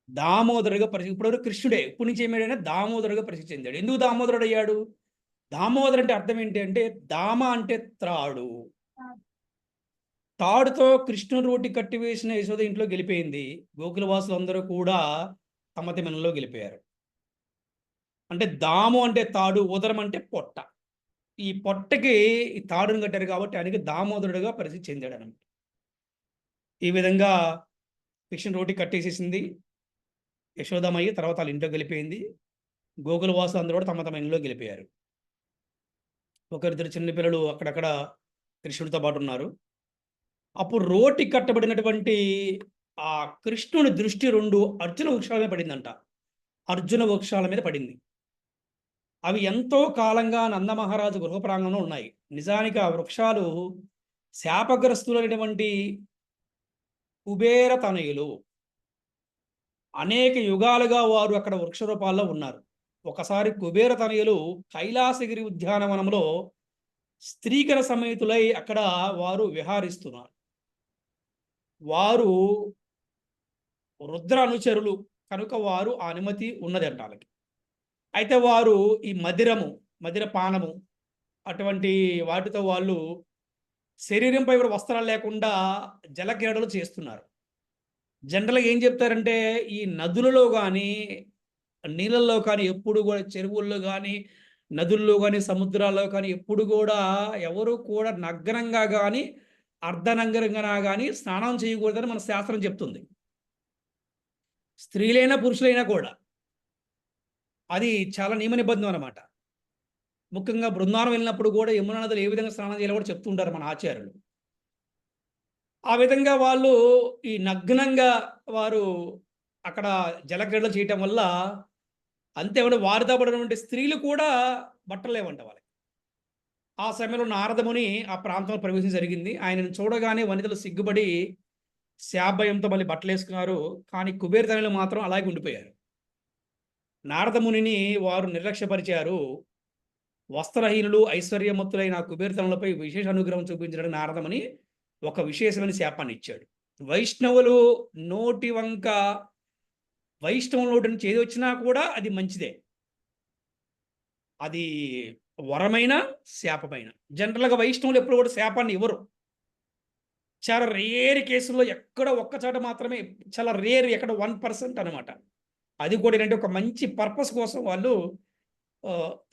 దామోదరుగా పరిస్థితి, ఇప్పుడు కృష్ణుడే ఇప్పటి నుంచి ఏమైనా దామోదరుగా పరిస్థితి చెందాడు. ఎందుకు దామోదరుడు అయ్యాడు? దామోదరు అంటే అర్థం ఏంటి అంటే, దామ అంటే త్రాడు. తాడుతో కృష్ణుడు రోటి కట్టివేసిన యశోద ఇంట్లో గెలిపోయింది. గోకులవాసులు అందరూ కూడా తమ తిమనంలో గెలిపోయారు. అంటే దాము అంటే తాడు, ఉదరం అంటే పొట్ట. ఈ పొట్టకి ఈ తాడును కట్టారు కాబట్టి ఆయనకి దామోదరుడుగా పరిస్థితి చెందాడు అనమాట. ఈ విధంగా కృష్ణుడు రోటి కట్టేసేసింది యశోదమయ్యి. తర్వాత వాళ్ళ ఇంట్లో గెలిపోయింది. గోకులవాసులు అందరూ కూడా తమ తమ ఇంట్లో గెలిపోయారు. ఒకరిద్దరు చిన్నపిల్లలు అక్కడక్కడ కృష్ణుడితో పాటు ఉన్నారు. అప్పుడు రోటి కట్టబడినటువంటి ఆ కృష్ణుడి దృష్టి 2 అర్జున వృక్షాల మీద పడిందంట. అర్జున వృక్షాల మీద పడింది. అవి ఎంతో కాలంగా నందమహారాజు గృహ ప్రాంగణంలో ఉన్నాయి. నిజానికి ఆ వృక్షాలు శాపగ్రస్తులైనటువంటి కుబేర తనయులు. అనేక యుగాలుగా వారు అక్కడ వృక్ష రూపాల్లో ఉన్నారు. ఒకసారి కుబేర తనయులు కైలాసగిరి ఉద్యానవనంలో స్త్రీకర సమేతులై అక్కడ వారు విహారిస్తున్నారు. వారు రుద్ర అనుచరులు కనుక వారు ఆ అనుమతి ఉన్నదంట వాళ్ళకి. అయితే వారు ఈ మదిరపానము అటువంటి వాటితో వాళ్ళు శరీరంపై కూడా వస్త్రాలు లేకుండా జలక్రీడలు చేస్తున్నారు. జనరల్గా ఏం చెప్తారంటే ఈ నదులలో కానీ నీళ్ళల్లో కానీ ఎప్పుడు కూడా చెరువుల్లో కానీ నదుల్లో కానీ సముద్రాల్లో కానీ ఎప్పుడు కూడా ఎవరు కూడా నగ్నంగా కానీ అర్ధనగ్నంగా కానీ స్నానం చేయకూడదని మన శాస్త్రం చెప్తుంది. స్త్రీలైనా పురుషులైనా కూడా అది చాలా నియమ నిబంధన అనమాట. ముఖ్యంగా బృందావనం వెళ్ళినప్పుడు కూడా యమునా నదిలో ఏ విధంగా స్నానం చేయాలో కూడా చెప్తుంటారు మన ఆచార్యులు. ఆ విధంగా వాళ్ళు ఈ నగ్నంగా వారు అక్కడ జలక్రీడలు చేయటం వల్ల అంతేమంటే వారితో పడినటువంటి స్త్రీలు కూడా బట్టలు లేవంట వాళ్ళకి. ఆ సమయంలో నారదముని ఆ ప్రాంతంలో ప్రవేశం జరిగింది. ఆయనను చూడగానే వనితలు సిగ్గుపడి శాభయంతో మళ్ళీ బట్టలు వేసుకున్నారు. కానీ కుబేర తనయులు మాత్రం అలాగే ఉండిపోయారు. నారదమునిని వారు నిర్లక్ష్యపరిచారు. వస్త్రహీనులు ఐశ్వర్యమత్తులైన కుబేరతనులపై విశేష అనుగ్రహం చూపించడానికి నారదముని ఒక విశేషమైన శాపాన్ని ఇచ్చాడు. వైష్ణవులు నోటి వంక వైష్ణవుల నోటి నుంచి ఏది వచ్చినా కూడా అది మంచిదే. అది వరమైన శాపమైన. జనరల్గా వైష్ణవులు ఎప్పుడు కూడా శాపాన్ని ఇవ్వరు. చాలా రేర్ కేసుల్లో ఎక్కడ ఒక్కచాట మాత్రమే, చాలా రేర్, ఎక్కడ 1% అనమాట. అది కూడా ఏంటంటే ఒక మంచి పర్పస్ కోసం వాళ్ళు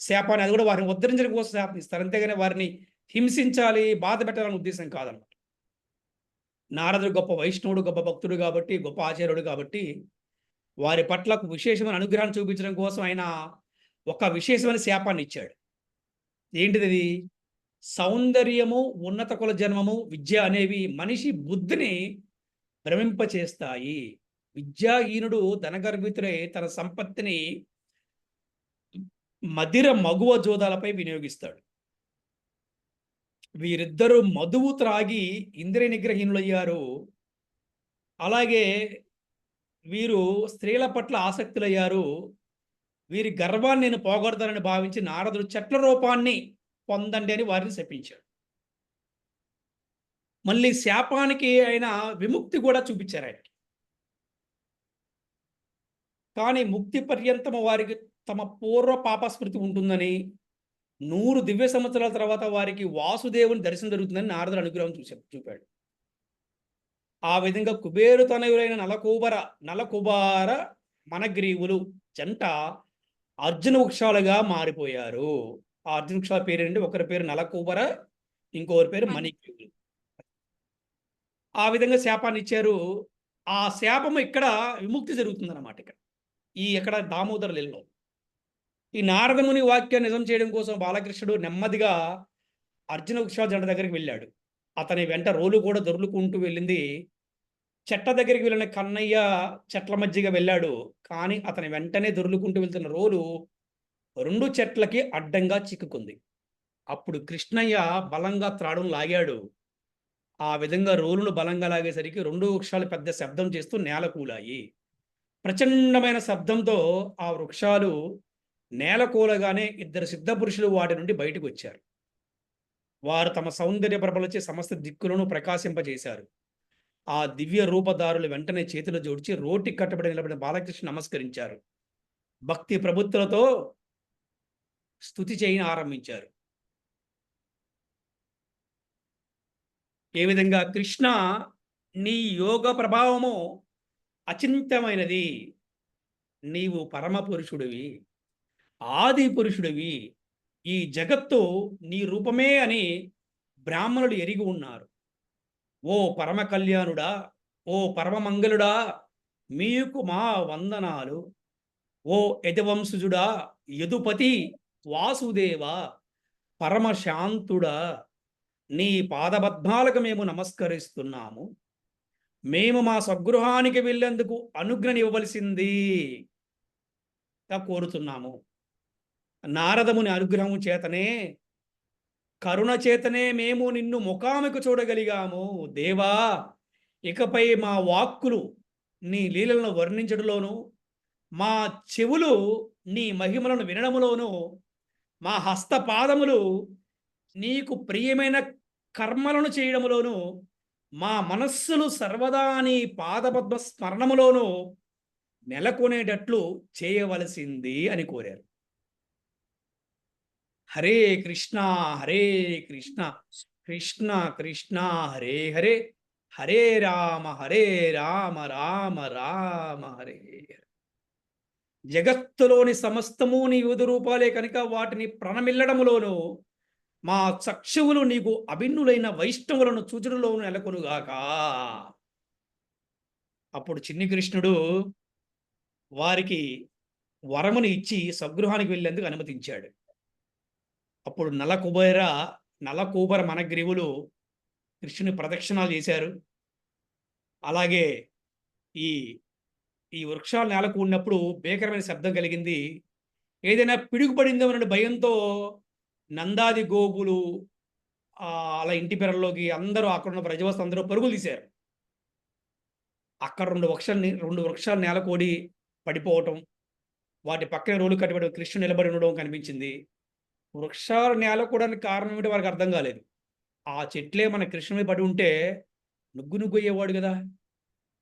శాపాన్ని, అది కూడా వారిని ఉద్ధరించడం కోసం శాపం ఇస్తారు. అంతేగాని వారిని హింసించాలి, బాధ పెట్టాలనే ఉద్దేశం కాదనమాట. నారదుడు గొప్ప వైష్ణవుడు, గొప్ప భక్తుడు కాబట్టి, గొప్ప ఆచార్యుడు కాబట్టి వారి పట్ల విశేషమైన అనుగ్రహాన్ని చూపించడం కోసం ఆయన ఒక విశేషమైన శాపాన్ని ఇచ్చాడు. ఏంటిది? సౌందర్యము, ఉన్నత కుల జన్మము, విద్య అనేవి మనిషి బుద్ధిని భ్రమింపచేస్తాయి. విద్యాహీనుడు ధనగర్భితుడై తన సంపత్తిని మదిర మగువ జోదాలపై వినియోగిస్తాడు. వీరిద్దరూ మధువు త్రాగి ఇంద్రియ నిగ్రహీనులయ్యారు. అలాగే వీరు స్త్రీల పట్ల ఆసక్తులయ్యారు. వీరి గర్వాన్ని నేను పోగొడతానని భావించి నారదుడు చెట్ల రూపాన్ని పొందండి అని వారిని శపించాడు. మళ్ళీ శాపానికి ఆయన విముక్తి కూడా చూపించారు ఆయనకి. కానీ ముక్తి పర్యంతము వారికి తమ పూర్వ పాపస్మృతి ఉంటుందని, 100 దివ్య సంవత్సరాల తర్వాత వారికి వాసుదేవుని దర్శనం జరుగుతుందని నారదుడు అనుగ్రహం చూపాడు. ఆ విధంగా కుబేరు తనయులైన నలకుబార మనగ్రీవులు జంట అర్జున వృక్షాలుగా మారిపోయారు. ఆ అర్జున వృక్షాల పేరు ఏంటి? ఒకరి పేరు నలకుబర, ఇంకొకరి పేరు మణిగ్రీవులు. ఆ విధంగా శాపాన్ని ఇచ్చారు. ఆ శాపము ఇక్కడ విముక్తి జరుగుతుందన్నమాట. ఇక్కడ దామోదర లీలలో ఈ నారదముని వాక్యాన్ని నిజం చేయడం కోసం బాలకృష్ణుడు నెమ్మదిగా అర్జున వృక్షాల జంట దగ్గరికి వెళ్ళాడు. అతని వెంట రోలు కూడా దొర్లుకుంటూ వెళ్ళింది. చెట్ల దగ్గరికి వెళ్ళిన కన్నయ్య చెట్ల మధ్యగా వెళ్ళాడు. కానీ అతని వెంటనే దొర్లుకుంటూ వెళ్తున్న రోలు 2 చెట్లకి అడ్డంగా చిక్కుకుంది. అప్పుడు కృష్ణయ్య బలంగా త్రాడును లాగాడు. ఆ విధంగా రోలును బలంగా లాగేసరికి 2 వృక్షాలు పెద్ద శబ్దం చేస్తూ నేల కూలాయి. ప్రచండమైన శబ్దంతో ఆ వృక్షాలు నేల కూలగానే 2 సిద్ధ పురుషులు వాటి నుండి బయటకు వచ్చారు. వారు తమ సౌందర్య ప్రభలచే సమస్త దిక్కులను ప్రకాశింపజేశారు. ఆ దివ్య రూపదారులు వెంటనే చేతులు జోడించి రోటి కట్టబడి నిలబడిన బాలకృష్ణ నమస్కరించారు. భక్తి ప్రభుత్తులతో స్తుతి చేయని ఆరంభించారు. ఏ విధంగా? కృష్ణ, నీ యోగ ప్రభావము అచింత్యమైనది. నీవు పరమ పురుషుడివి, ఆది పురుషుడివి. ఈ జగత్తు నీ రూపమే అని బ్రాహ్మణులు ఎరిగి ఉన్నారు. ఓ పరమ కళ్యాణుడా, ఓ పరమమంగళుడా, మీకు మా వందనాలు. ఓ యదువంశజుడా, యదుపతి వాసుదేవ, పరమశాంతుడా, నీ పాదపద్మాలకు మేము నమస్కరిస్తున్నాము. మేము మా స్వగృహానికి వెళ్ళేందుకు అనుజ్ఞని ఇవ్వవలసింది కోరుతున్నాము. నారదముని అనుగ్రహం చేతనే, కరుణ చేతనే మేము నిన్ను ముఖాముఖి చూడగలిగాము. దేవా, ఇకపై మా వాక్కులు నీ లీలలను వర్ణించడంలోను, మా చెవులు నీ మహిమలను వినడములోను, మా హస్తపాదములు నీకు ప్రియమైన కర్మలను చేయడములోను, మా మనస్సులు సర్వదా నీ పాదపద్మ స్మరణములోను నెలకొనేటట్లు చేయవలసింది అని కోరారు. హరే కృష్ణ హరే కృష్ణ, కృష్ణ కృష్ణ హరే హరే, హరే రామ రామ రామ హరే హరే. జగత్తులోని సమస్తము నీ వివిధ రూపాలే కనుక వాటిని ప్రణమిల్లడములోను మా చక్షువులు నీకు అభిన్నులైన వైష్ణవులను చూచుటలోను నెలకొనుగాక. అప్పుడు చిన్ని కృష్ణుడు వారికి వరముని ఇచ్చి స్వగృహానికి వెళ్ళేందుకు అనుమతించాడు. అప్పుడు నలకూబర మనగ్రీవులు కృష్ణుని ప్రదక్షిణాలు చేశారు. అలాగే ఈ ఈ వృక్షాలు నేలకూడినప్పుడు భీకరమైన శబ్దం కలిగింది. ఏదైనా పిడుగుపడిందో అనే భయంతో నందాది గోగులు అలా ఇంటి పెరల్లోకి అందరూ అక్కడున్న ప్రజవస్తు అందరూ పరుగులు తీశారు. అక్కడ రెండు వృక్షాలు నేలకూడి పడిపోవటం, వాటి పక్కన రోలు కట్టబడి కృష్ణుడు నిలబడి ఉండడం కనిపించింది. వృక్షాలు నేలకూడడానికి కారణం ఏమిటో వారికి అర్థం కాలేదు. ఆ చెట్లే మన కృష్ణుడి మీద పడి ఉంటే నుగ్గు అయ్యేవాడు కదా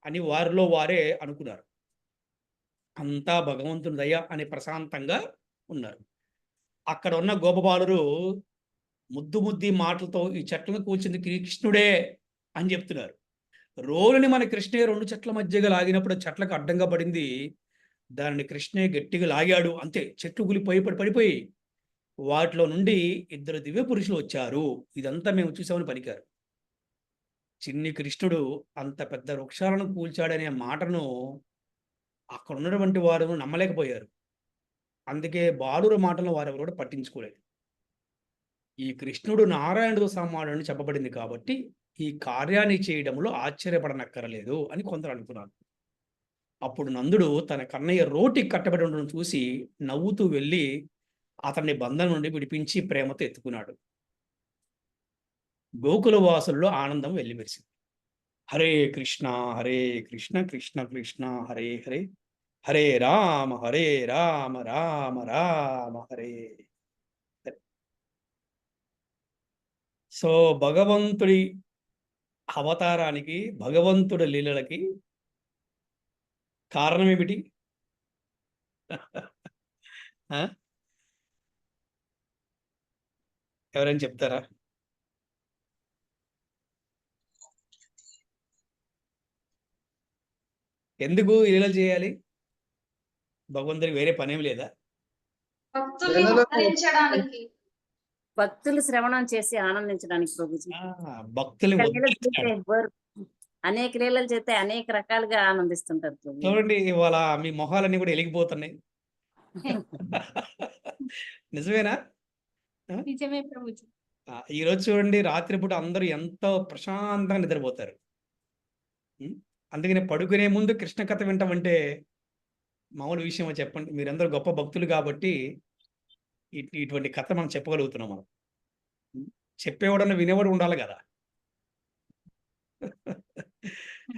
అని వారిలో వారే అనుకున్నారు. అంతా భగవంతుని దయ అని ప్రశాంతంగా ఉన్నారు. అక్కడ ఉన్న గోపబాలురు ముద్దు మాటలతో ఈ చెట్లను కూల్చింది కృష్ణుడే అని చెప్తున్నారు. రోలుని మన కృష్ణే రెండు చెట్ల మధ్యగా లాగినప్పుడు చెట్లకు అడ్డంగా పడింది. దానిని కృష్ణే గట్టిగా లాగాడు. అంతే, చెట్లు కూలిపోయి పడిపోయి వాటిలో నుండి 2 దివ్య పురుషులు వచ్చారు. ఇదంతా మేము చూసామని పలికారు. చిన్ని కృష్ణుడు అంత పెద్ద వృక్షాలను కూల్చాడనే మాటను అక్కడ ఉన్నటువంటి వారు నమ్మలేకపోయారు. అందుకే బాలుర మాటలను వారెవరు కూడా పట్టించుకోలేదు. ఈ కృష్ణుడు నారాయణుడు సమానుడని చెప్పబడింది కాబట్టి ఈ కార్యాన్ని చేయడంలో ఆశ్చర్యపడనక్కరలేదు అని కొందరు అనుకున్నారు. అప్పుడు నందుడు తన కన్నయ్య రోటికి కట్టబడి ఉండడం చూసి నవ్వుతూ వెళ్ళి అతన్ని బంధం నుండి విడిపించి ప్రేమతో ఎత్తుకున్నాడు. గోకుల వాసుల్లో ఆనందం వెల్లివిరిసింది. హరే కృష్ణ కృష్ణ కృష్ణ హరే హరే, హరే రామ రామ రామ హరే హరే. సో భగవంతుడి అవతారానికి, భగవంతుడి లీలలకి కారణం ఏమిటి? ఎవరైనా చెప్తారా? ఎందుకు లీలలు చేయాలి? భగవంతుడికి వేరే పనేం లేదా? భక్తుల్ని ఉద్ధరించడానికి, భక్తులు శ్రవణం చేసి ఆనందించడానికి ప్రభుజీ. భక్తుల్ని అనేక లీలలు చేస్తే అనేక రకాలుగా ఆనందిస్తుంటారు ప్రభుజీ. చూడండి, ఇవాళ మీ మొహాలన్నీ కూడా వెలిగిపోతున్నాయి. నిజమేనా? నిజమే ప్రభుజీ. ఈరోజు చూడండి, రాత్రిపూట అందరూ ఎంతో ప్రశాంతంగా నిద్రపోతారు. అందుకని పడుకునే ముందు కృష్ణ కథ వింటామంటే మామూలు విషయం చెప్పండి. మీరందరూ గొప్ప భక్తులు కాబట్టి ఇటువంటి కథ మనం చెప్పగలుగుతున్నాం. మనం చెప్పేవాడన్నా వినేవాడు ఉండాలి కదా.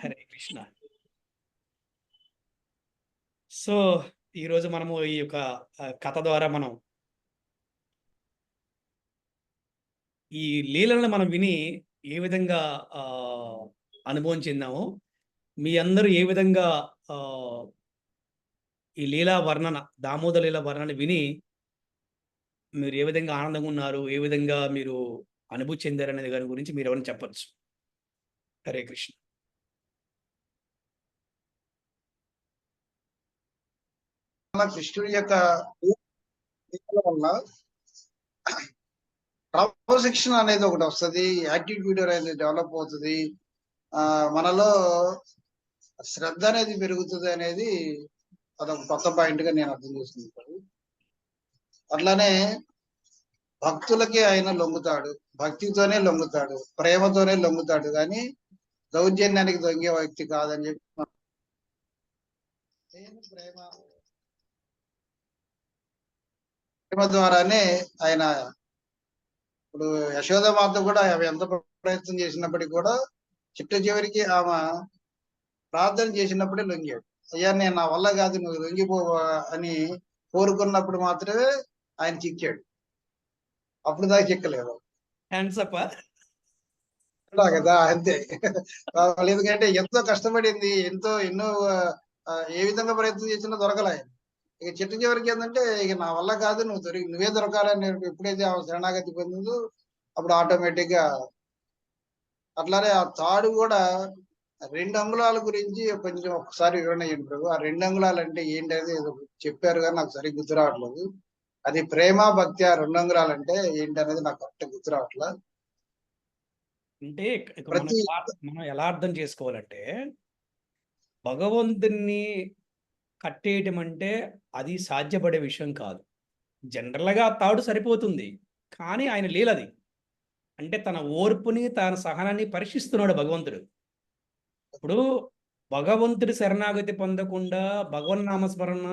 హరే కృష్ణ. సో ఈరోజు మనము ఈ యొక్క కథ ద్వారా మనం ఈ లీలలను మనం విని ఏ విధంగా అనుభవం చెందామో, మీ అందరూ ఏ విధంగా ఈ లీలా వర్ణన, దామోదర లీలా వర్ణన విని మీరు ఏ విధంగా ఆనందంగా ఉన్నారు, ఏ విధంగా మీరు అనుభూతి చెందారు అనేది దాని గురించి మీరు ఎవరైనా చెప్పచ్చు. హరే కృష్ణ. కృష్ణుడి యొక్క వల్ల క్రమశిక్షణ అనేది ఒకటి వస్తుంది, యాటిట్యూడ్ అనేది డెవలప్ అవుతుంది, మనలో శ్రద్ధ అనేది పెరుగుతుంది అనేది అదొక కొత్త పాయింట్ గా నేను అర్థం చేసుకుంటాను. అట్లానే భక్తులకి ఆయన లొంగుతాడు, భక్తితోనే లొంగుతాడు, ప్రేమతోనే లొంగుతాడు, కానీ దౌర్జన్యానికి దొంగే వ్యక్తి కాదని చెప్పి ప్రేమ ద్వారానే ఆయన, ఇప్పుడు యశోదమాత కూడా ఆమె ఎంత ప్రయత్నం చేసినప్పటికీ కూడా చివరికి ఆమె ప్రార్థన చేసినప్పుడే లొంగాడు. అయ్యా నేను నా వల్ల కాదు, నువ్వు లొంగిపో అని కోరుకున్నప్పుడు మాత్రమే ఆయన చిక్కాడు, అప్పుడు దాకా చిక్కలేదు కదా. అంతే. ఎందుకంటే ఎంతో కష్టపడింది, ఎన్నో ఏ విధంగా ప్రయత్నం చేసినా దొరకలే. ఇక చివరికి ఏంటంటే ఇక నా వల్ల కాదు, నువ్వే దొరకాలని ఎప్పుడైతే శరణాగతి పొందిందో అప్పుడు ఆటోమేటిక్ గా అట్లానే ఆ తాడు కూడా 2 అంగుళాల గురించి కొంచెం ఒకసారి వివరణ ఇవ్వండి ప్రభు. ఆ 2 అంగుళాలు అంటే ఏంటనేది ఏదో చెప్పారు కానీ నాకు సరిగ్గా గుర్తు రావట్లేదు. అది ప్రేమ భక్తి ఆ 2 అంగుళాలు అంటే ఏంటనేది నాకు కరెక్ట్ గుర్తు రావట్లేదు. అంటే ఇక ప్రతి మనం ఎలా అర్థం చేసుకోవాలంటే, భగవంతుణ్ణి కట్టేయటం అంటే అది సాధ్యపడే విషయం కాదు. జనరల్‌గా తాడు సరిపోతుంది. కానీ ఆయన లీలది. అంటే తన ఓర్పుని, తన సహనాన్ని పరీక్షిస్తున్నాడు భగవంతుడు. ఇప్పుడు భగవంతుడి శరణాగతి పొందకుండా, భగవన్నామస్మరణ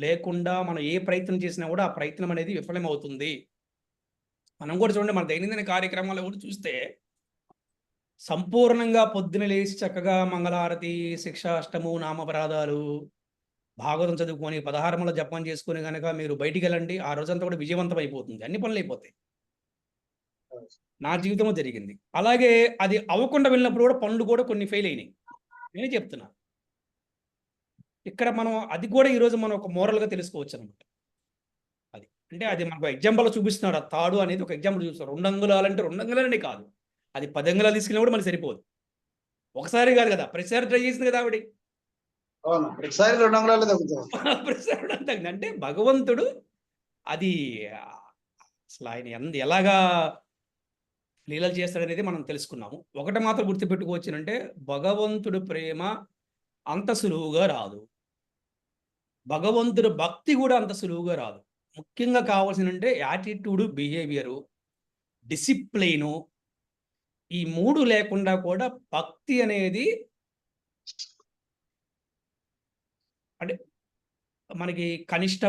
లేకుండా మనం ఏ ప్రయత్నం చేసినా కూడా ఆ ప్రయత్నం అనేది విఫలమవుతుంది. మనం కూడా చూడండి, మన దైనందిన కార్యక్రమాలు కూడా చూస్తే సంపూర్ణంగా పొద్దున లేచి చక్కగా మంగళారతి, శిక్షాష్టము, నామపరాధాలు, భాగవతం చదువుకొని 16 జపం చేసుకొని గనక మీరు బయటికెళ్ళండి. ఆ రోజంతా కూడా విజయవంతం అయిపోతుంది. అన్ని పనులు అయిపోతాయి. నా జీవితంలో జరిగింది. అలాగే అది అవ్వకుండా వెళ్ళినప్పుడు కూడా పనులు కూడా కొన్ని ఫెయిల్ అయినాయి. నేనే చెప్తున్నా. ఇక్కడ మనం అది కూడా ఈరోజు మనం ఒక మోరల్‌గా తెలుసుకోవచ్చు అనమాట. అది. అంటే అది మనకు ఎగ్జాంపుల్‌లో చూపిస్తున్నాడు. ఆ తాడు అనేది ఒక ఎగ్జాంపుల్ చూపిస్తాడు. 2 అంగుళాలంటే 2 అంగుళాలనే కాదు. అది 10 అంగుళాలు తీసుకెళ్ళినా కూడా మనకి సరిపోదు. ఒకసారి కాదు కదా! ప్రతిసారి ట్రై చేసింది కదా ఆవిడ. అవును. ప్రతిసారి 2 అంగుళాలే తగ్గుతాయి. ప్రతిసారి తగ్గింది. అంటే భగవంతుడు అది అసలు ఆయన ఎలాగా లీలలు చేస్తాడనేది మనం తెలుసుకున్నాము. ఒకటి మాత్రం గుర్తుపెట్టుకోవచ్చునంటే, భగవంతుడు ప్రేమ అంత సులువుగా రాదు. భగవంతుడు భక్తి కూడా అంత సులువుగా రాదు. ముఖ్యంగా కావాల్సినంటే యాటిట్యూడు, బిహేవియరు, డిసిప్లైను, ఈ 3 లేకుండా కూడా భక్తి అనేది అంటే మనకి కనిష్ట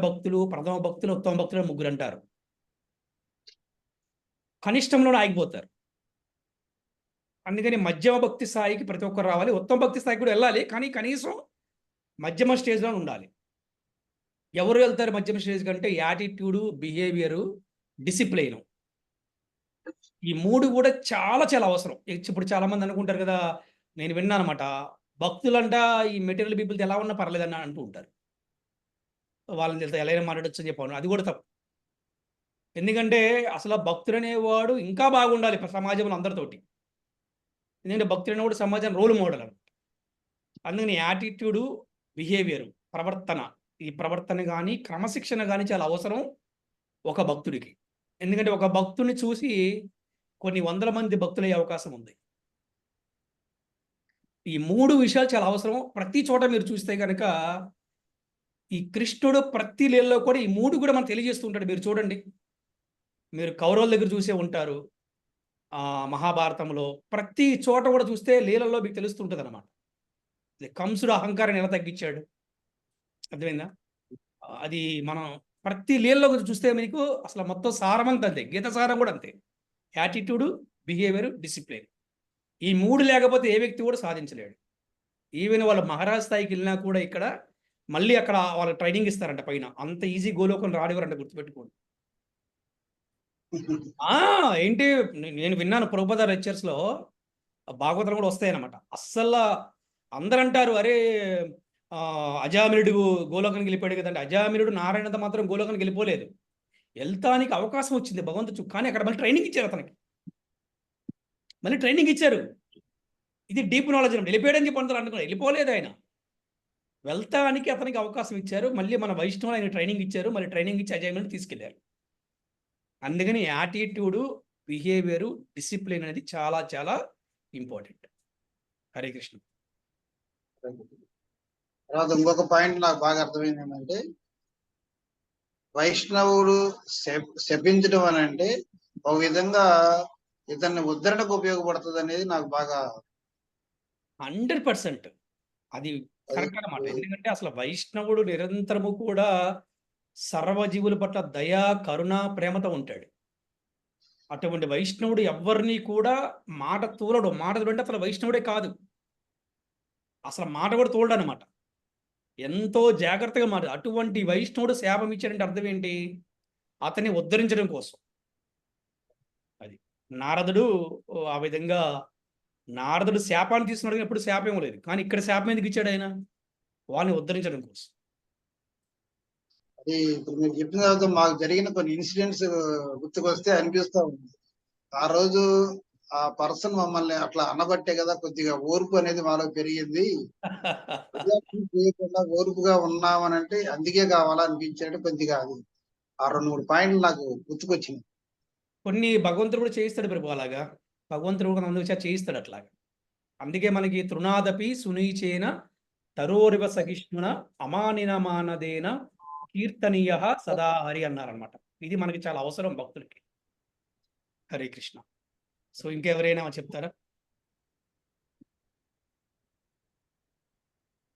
భక్తులు, ప్రథమ భక్తులు, ఉత్తమ భక్తులు ముగ్గురు అంటారు. కనిష్టంలోనే ఆగిపోతారు. అందుకని మధ్యమ భక్తి స్థాయికి ప్రతి ఒక్కరు రావాలి. ఉత్తమ భక్తి స్థాయికి కూడా వెళ్ళాలి. కానీ కనీసం మధ్యమ స్టేజ్‌లో ఉండాలి. ఎవరు వెళ్తారు మధ్యమ స్టేజ్ కంటే? Attitude, behaviour, discipline. ఈ 3 కూడా చాలా చాలా అవసరం. ఇప్పుడు చాలామంది అనుకుంటారు కదా! నేను విన్నానన్నమాట. భక్తులంట ఈ మెటీరియల్ పీపుల్‌తో ఎలా ఉన్నా పర్లేదని అంటూ ఉంటారు. వాళ్ళని ఎలా అయినా మాట్లాడొచ్చు అని చెప్పాను. అది కూడా తప్పు. ఎందుకంటే అసలు భక్తుడనేవాడు ఇంకా బాగుండాలి సమాజంలో అందరితోటి. ఎందుకంటే భక్తుడనేవాడు సమాజానికి రోల్ మోడల్ అనమాట. అందుకని యాటిట్యూడు, బిహేవియరు, ప్రవర్తన, ఈ ప్రవర్తన గాని, క్రమశిక్షణ గాని చాలా అవసరం ఒక భక్తుడికి. ఎందుకంటే ఒక భక్తుడిని చూసి కొన్ని వందల మంది భక్తులయ్యే అవకాశం ఉంది. ఈ 3 విషయాలు చాలా అవసరం. ప్రతి చోట మీరు చూస్తే గనక ఈ కృష్ణుడు ప్రతి లీలలో కూడా ఈ 3 కూడా మనకు తెలియజేస్తూ ఉంటాడు. మీరు చూడండి. మీరు కౌరవుల దగ్గర చూసే ఉంటారు. మహాభారతంలో ప్రతి చోట కూడా చూస్తే లీలల్లో మీకు తెలుస్తూ ఉంటదన్నమాట. కంసుడు అహంకారాన్ని ఎలా తగ్గించాడు? అర్థమైందా? అది మనం ప్రతి లీలలో చూస్తే మీకు అసలు మొత్తం సారం అంతా అంతే. గీత సారం కూడా అంతే. Attitude, behaviour, discipline. ఈ 3 లేకపోతే ఏ వ్యక్తి కూడా సాధించలేడు. ఈవెన్ వాళ్ళు మహారాజ్ స్థాయికి వెళ్ళినా కూడా ఇక్కడ మళ్ళీ అక్కడ వాళ్ళకి ట్రైనింగ్ ఇస్తారంట పైన. అంత ఈజీ గోలోకం రానివ్వరంట, గుర్తుపెట్టుకోండి. ఏంటి నేను విన్నాను ప్రభుపాద లెక్చర్స్‌లో భాగవతాలు కూడా వస్తాయన్నమాట. అస్సలు అందరూ అంటారు, అరే అజామినుడు గోలోకానికి వెళ్ళిపోయాడు కదండి. అజామినుడు నారాయణత మాత్రం గోలోకానికి వెళ్ళిపోలేదు. వెళ్తానికి అవకాశం వచ్చింది భగవంతుడు. కానీ అక్కడ మళ్ళీ ట్రైనింగ్ ఇచ్చారు అతనికి. మళ్ళీ ట్రైనింగ్ ఇచ్చారు. ఇది డీప్ నాలెడ్జ్ అండి. వెళ్ళిపోయాడని చెప్పి అందరూ అనుకున్నారు. వెళ్ళిపోలేదు ఆయన. వెళ్తానికి అతనికి అవకాశం ఇచ్చారు. మళ్ళీ మన వైష్ణవులు ఆయన ట్రైనింగ్ ఇచ్చారు. మళ్ళీ ట్రైనింగ్ ఇచ్చి అజామినుడు తీసుకెళ్లారు. అందుకని యాటిట్యూడు, బిహేవియరు, డిసిప్లిన్ అనేది చాలా చాలా ఇంపార్టెంట్. హరే కృష్ణ. తర్వాత ఇంకొక పాయింట్ నాకు బాగా అర్థమైంది ఏంటంటే, వైష్ణవుడు శపించడం అని అంటే ఒక విధంగా ఇతన్ని ఉద్ధరణకు ఉపయోగపడుతుంది అనేది నాకు బాగా 100% అది కరెక్ట్ అన్నమాట. ఎందుకంటే అసలు వైష్ణవుడు నిరంతరము కూడా సర్వజీవుల పట్ల దయా, కరుణ, ప్రేమతో ఉంటాడు. అటువంటి వైష్ణవుడు ఎవరిని కూడా మాట తూలడు. మాట తూలంటే అసలు వైష్ణవుడే కాదు. అసలు మాట కూడా తోలడు అనమాట. ఎంతో జాగ్రత్తగా మాట. అటువంటి వైష్ణవుడు శాపం ఇచ్చాడంటే అర్థం ఏంటి? అతన్ని ఉద్ధరించడం కోసం. అది నారదుడు ఆ విధంగా నారదుడు శాపాన్ని తీసుకున్నాడు. ఎప్పుడు శాపం లేదు. కానీ ఇక్కడ శాపం ఎందుకు ఇచ్చాడు ఆయన? వాళ్ళని ఉద్ధరించడం కోసం. అది ఇప్పుడు మీరు చెప్పిన తర్వాత మాకు జరిగిన కొన్ని ఇన్సిడెంట్స్ గుర్తుకొస్తే అనిపిస్తా ఉంది. ఆ రోజు ఆ పర్సన్ మమ్మల్ని అట్లా అనబట్టే కదా కొద్దిగా ఓర్పు అనేది మాలో పెరిగింది. రియాక్షన్ చేయకుండా ఓర్పుగా ఉన్నామనంటే అందుకే కావాలా అనిపించాడు కొద్దిగా అది. ఆ 2, 3 పాయింట్లు నాకు గుర్తుకొచ్చినాయి. కొన్ని భగవంతుడు కూడా చేయిస్తాడు ప్రభు అలాగా. భగవంతుడు కూడా అందుచేత చేయిస్తాడు అట్లాగా. అందుకే మనకి తృణాదపి సునీచేన తరోరివ సహిష్ణున అమానినమానదేన కీర్తనీయ సదా హరి అన్నారనమాట. ఇది మనకి చాలా అవసరం భక్తులకి. హరే కృష్ణ. సో ఇంకెవరైనా చెప్తారా?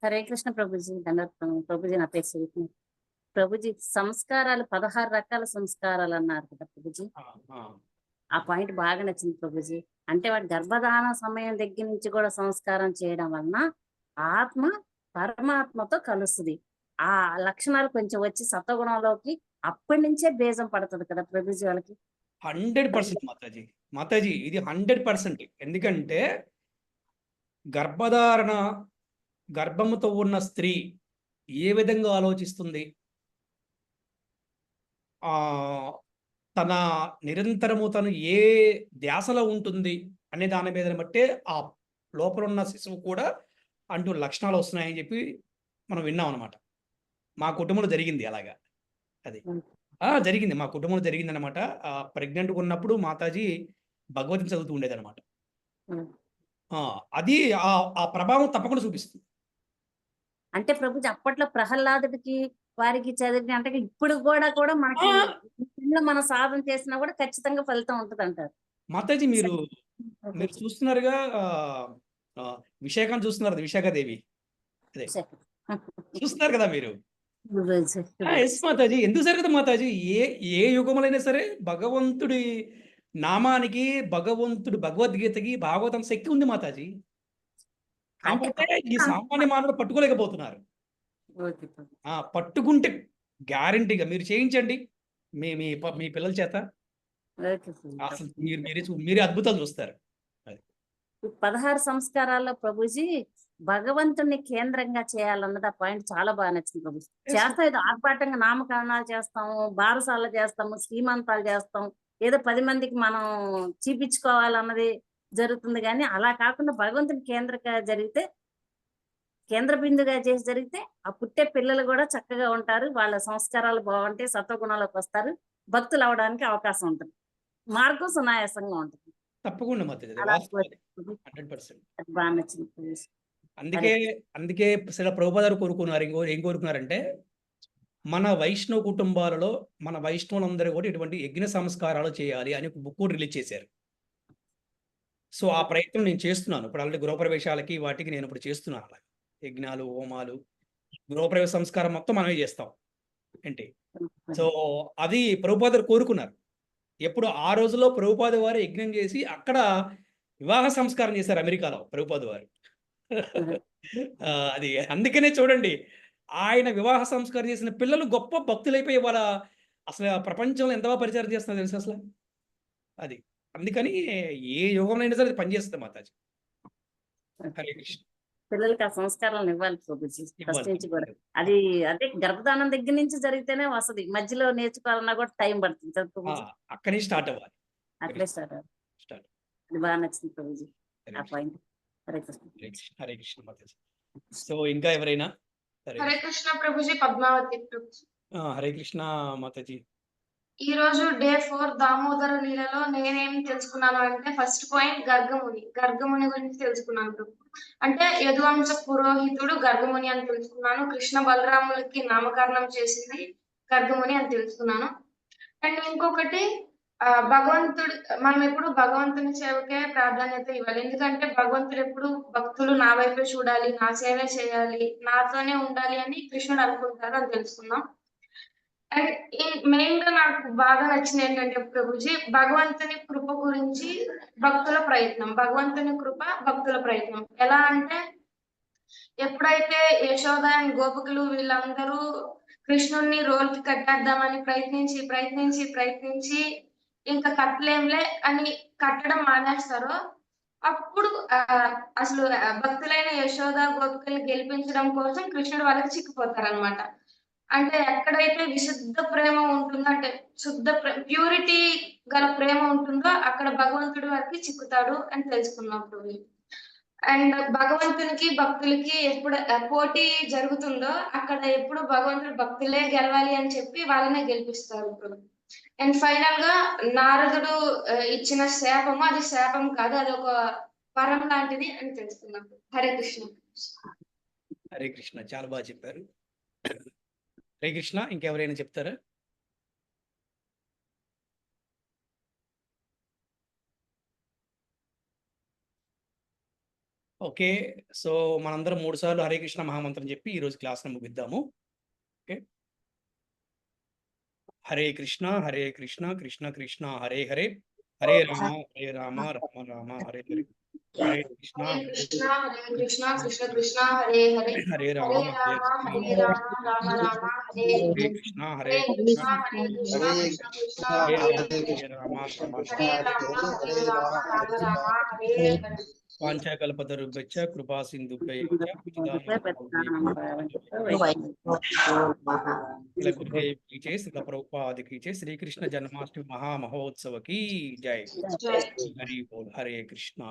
హరే కృష్ణ ప్రభుజీ. దండోత్ ప్రభుజీ. నా పేరు సునీత. ప్రభుజీ సంస్కారాలు 16 రకాల సంస్కారాలు అన్నారు కదా ప్రభుజీ. ఆ పాయింట్ బాగా నచ్చింది ప్రభుజీ. అంటే వాడి గర్భధారణ సమయం దగ్గర నుంచి కూడా సంస్కారం చేయడం వలన ఆత్మ పరమాత్మతో కలుస్తుంది. ఆ లక్షణాలు కొంచెం వచ్చి సత్వగుణంలోకి అప్పటి నుంచే బీజం పడుతుంది కదా ప్రభుజీ వాళ్ళకి. 100% మాతాజీ. మాతాజీ ఇది 100%. ఎందుకంటే గర్భముతో ఉన్న స్త్రీ ఏ విధంగా ఆలోచిస్తుంది, తన నిరంతరము తను ఏ ధ్యాసలో ఉంటుంది అనే దాని మీద బట్టే ఆ లోపల ఉన్న శిశువు కూడా అంటూ లక్షణాలు వస్తున్నాయని చెప్పి మనం విన్నాం అనమాట. మా కుటుంబంలో జరిగింది అలాగా. అది జరిగింది, మా కుటుంబంలో జరిగింది అనమాట. ప్రెగ్నెంట్గా ఉన్నప్పుడు మాతాజీ భగవద్గీత చదువుతూ ఉండేది అనమాట. అది ఆ ప్రభావం తప్పకుండా చూపిస్తుంది. అంటే ప్రభుజీ అప్పట్లో ప్రహ్లాదుడికి వారికి చదివి అంటే ఇప్పుడు కూడా మనకి మనం సాధన చేసినా కూడా ఖచ్చితంగా ఫలితం ఉంటుంది అంటారు. మాతాజీ మీరు చూస్తున్నారుగా, విశాఖను చూస్తున్నారు, విశాఖదేవి అదే చూస్తున్నారు కదా మీరు. ఎస్ మాతాజీ. ఎందుకు జరగదు మాతాజీ? ఏ యుగములైనా సరే భగవంతుడి నామానికి, భగవద్గీతకి, భాగవతం శక్తి ఉంది మాతాజీ. కాకపోతే ఈ సామాన్య మానవుడు పట్టుకోలేకపోతున్నారు. పట్టుకుంటే గ్యారంటీగా మీరు చేయించండి మీ పిల్లల చేత, అసలు మీరే అద్భుతాలు చూస్తారు. 16 సంస్కారాల్లో ప్రభుజీ భగవంతుని కేంద్రంగా చేయాలన్నది ఆ పాయింట్ చాలా బాగా నచ్చింది ప్రభుజీ. చేస్తాం ఏదో ఆర్భాటంగా నామకరణాలు చేస్తాము, బారసాలు చేస్తాము, శ్రీమంతాలు చేస్తాం, ఏదో 10 మందికి మనం చూపించుకోవాలన్నది జరుగుతుంది. కానీ అలా కాకుండా భగవంతుని కేంద్ర బిందుగా చేసి జరిగితే ఆ పుట్టే పిల్లలు కూడా చక్కగా ఉంటారు, వాళ్ళ సంస్కారాలు బాగుంటాయి, సత్వగుణాలకు వస్తారు, భక్తులు అవడానికి అవకాశం ఉంటుంది, మార్గం సునాయాసంగా ఉంటుంది. తప్పకుండా బాగా నచ్చింది. అందుకే శ్రీల ప్రభుపాద గారు కోరుకున్నారు, ఏం కోరుకున్నారంటే మన వైష్ణవ కుటుంబాలలో మన వైష్ణవులందరూ కూడా ఇటువంటి యజ్ఞ సంస్కారాలు చేయాలి అని ఒక బుక్ రిలీజ్ చేశారు. సో ఆ ప్రయత్నం నేను చేస్తున్నాను. ఇప్పుడు ఆల్రెడీ గృహప్రవేశాలకి వాటికి నేను ఇప్పుడు చేస్తున్నాను. అలా యజ్ఞాలు, హోమాలు, గృహప్రవేశ సంస్కారం మొత్తం మనమే చేస్తాం ఏంటి. సో అది ప్రభుపాద గారు కోరుకున్నారు. ఎప్పుడు ఆ రోజులో ప్రభుపాద వారు యజ్ఞం చేసి అక్కడ వివాహ సంస్కారం చేశారు అమెరికాలో ప్రభుపాద వారు. అది అందుకనే చూడండి, ఆయన వివాహ సంస్కారం చేసిన పిల్లలు గొప్ప భక్తులైపోయి వాళ్ళ అసలు ప్రపంచంలో ఎంత బాగా పరిచయం చేస్తున్నారు తెలుసు అసలు. అది అందుకని ఏ యుగంలో అయినా సరే పనిచేస్తుంది మాతాజీ. హరే కృష్ణ. పిల్లలకి ఆ సంస్కారాలను ఇవ్వాలి ప్రభుజీ ఫస్ట్ నుంచి కూడా. అది అదే గర్భధానం దగ్గర నుంచి జరిగితేనే వస్తుంది, మధ్యలో నేర్చుకోవాలన్నా కూడా టైం పడుతుంది. అక్కడి స్టార్ట్ అవ్వాలి, అక్కడే స్టార్ట్ అవ్వాలి. అది బాగా నచ్చింది ప్రభుజీ ఆ పాయింట్. హరే కృష్ణ. హరే కృష్ణ మాతాజీ. సో ఇంకా ఎవరైనా? హరే కృష్ణ ప్రభుజీ. పద్మావతి ప్రభుజీ. హరే కృష్ణ మాతాజీ. ఈ రోజు డే 4 దామోదర లీలలో నేనేం తెలుసుకున్నాను అంటే, ఫస్ట్ పాయింట్ గర్గముని గురించి తెలుసుకున్నాను ప్రభు. అంటే యదువంశ పురోహితుడు గర్గముని అని తెలుసుకున్నాను. కృష్ణ బలరాములకి నామకరణం చేసింది గర్గముని అని తెలుసుకున్నాను. అండ్ ఇంకొకటి భగవంతుడు, మనం ఎప్పుడు భగవంతుని సేవకే ప్రాధాన్యత ఇవ్వాలి. ఎందుకంటే భగవంతుడు ఎప్పుడు భక్తులు నా వైపే చూడాలి, నా సేవే చేయాలి, నాతోనే ఉండాలి అని కృష్ణుడు అనుకుంటారు అని తెలుసుకున్నాం. అండ్ మెయిన్ గా నాకు బాగా నచ్చింది ఏంటంటే ప్రభుజీ, భగవంతుని కృప గురించి భగవంతుని కృప భక్తుల ప్రయత్నం. ఎలా అంటే ఎప్పుడైతే యశోద అండ్ గోపికలు వీళ్ళందరూ కృష్ణుడిని రోల్ కి కట్టేద్దామని ప్రయత్నించి ఇంకా కట్టలేంలే అని కట్టడం మానేస్తారో, అప్పుడు అసలు భక్తులైన యశోద గోపికల్ని గెలిపించడం కోసం కృష్ణుడు వాళ్ళకి చిక్కిపోతారనమాట. అంటే ఎక్కడైతే విశుద్ధ ప్రేమ ఉంటుందో, అంటే శుద్ధ ప్యూరిటీ గల ప్రేమ ఉంటుందో అక్కడ భగవంతుడి వారికి చిక్కుతాడు అని తెలుసుకున్నాం ప్రభు. అండ్ భగవంతునికి భక్తులకి ఎప్పుడు పోటీ జరుగుతుందో అక్కడ ఎప్పుడు భగవంతుడు భక్తులే గెలవాలి అని చెప్పి వాళ్ళనే గెలిపిస్తారు ప్రభు. అండ్ ఫైనల్ గా నారదుడు ఇచ్చిన శాపము అది శాపం కాదు, అది ఒక వరం లాంటిది అని తెలుసుకున్నాం. హరే కృష్ణ. హరే కృష్ణ, చాలా బాగా చెప్పారు. హరే కృష్ణ, ఇంకెవరైనా చెప్తారా? ఓకే, సో మనందరం 3 సార్లు హరే కృష్ణ మహామంత్రం చెప్పి ఈరోజు క్లాస్ను ముగిద్దాము. ఓకే, హరే కృష్ణ కృష్ణ కృష్ణ హరే హరే, హరే రామ రామ రామ హరే హరే, హరే కృష్ణ కృష్ణ కృష్ణ కృష్ణ హరే హరే, హరే రామ హరే రామ రామ రామ హరే హరే హరే, కృష్ణ హరే కృష్ణ కృష్ణ హరే కృష్ణ కృష్ణ కృష్ణ హరే హరే హరే, కృష్ణ రామ కృష్ణ హరే కృష్ణ రామ హరే రామ హరే రామ హరే హరే. వాంఛాకల్పతరుభ్యశ్చ కృపా సింధుభ్యైవ శ్రీల ప్రభుపాదికి జై. శ్రీకృష్ణ జన్మాష్టమి మహామహోత్సవ की जय. హరి బోల్. హరే కృష్ణ.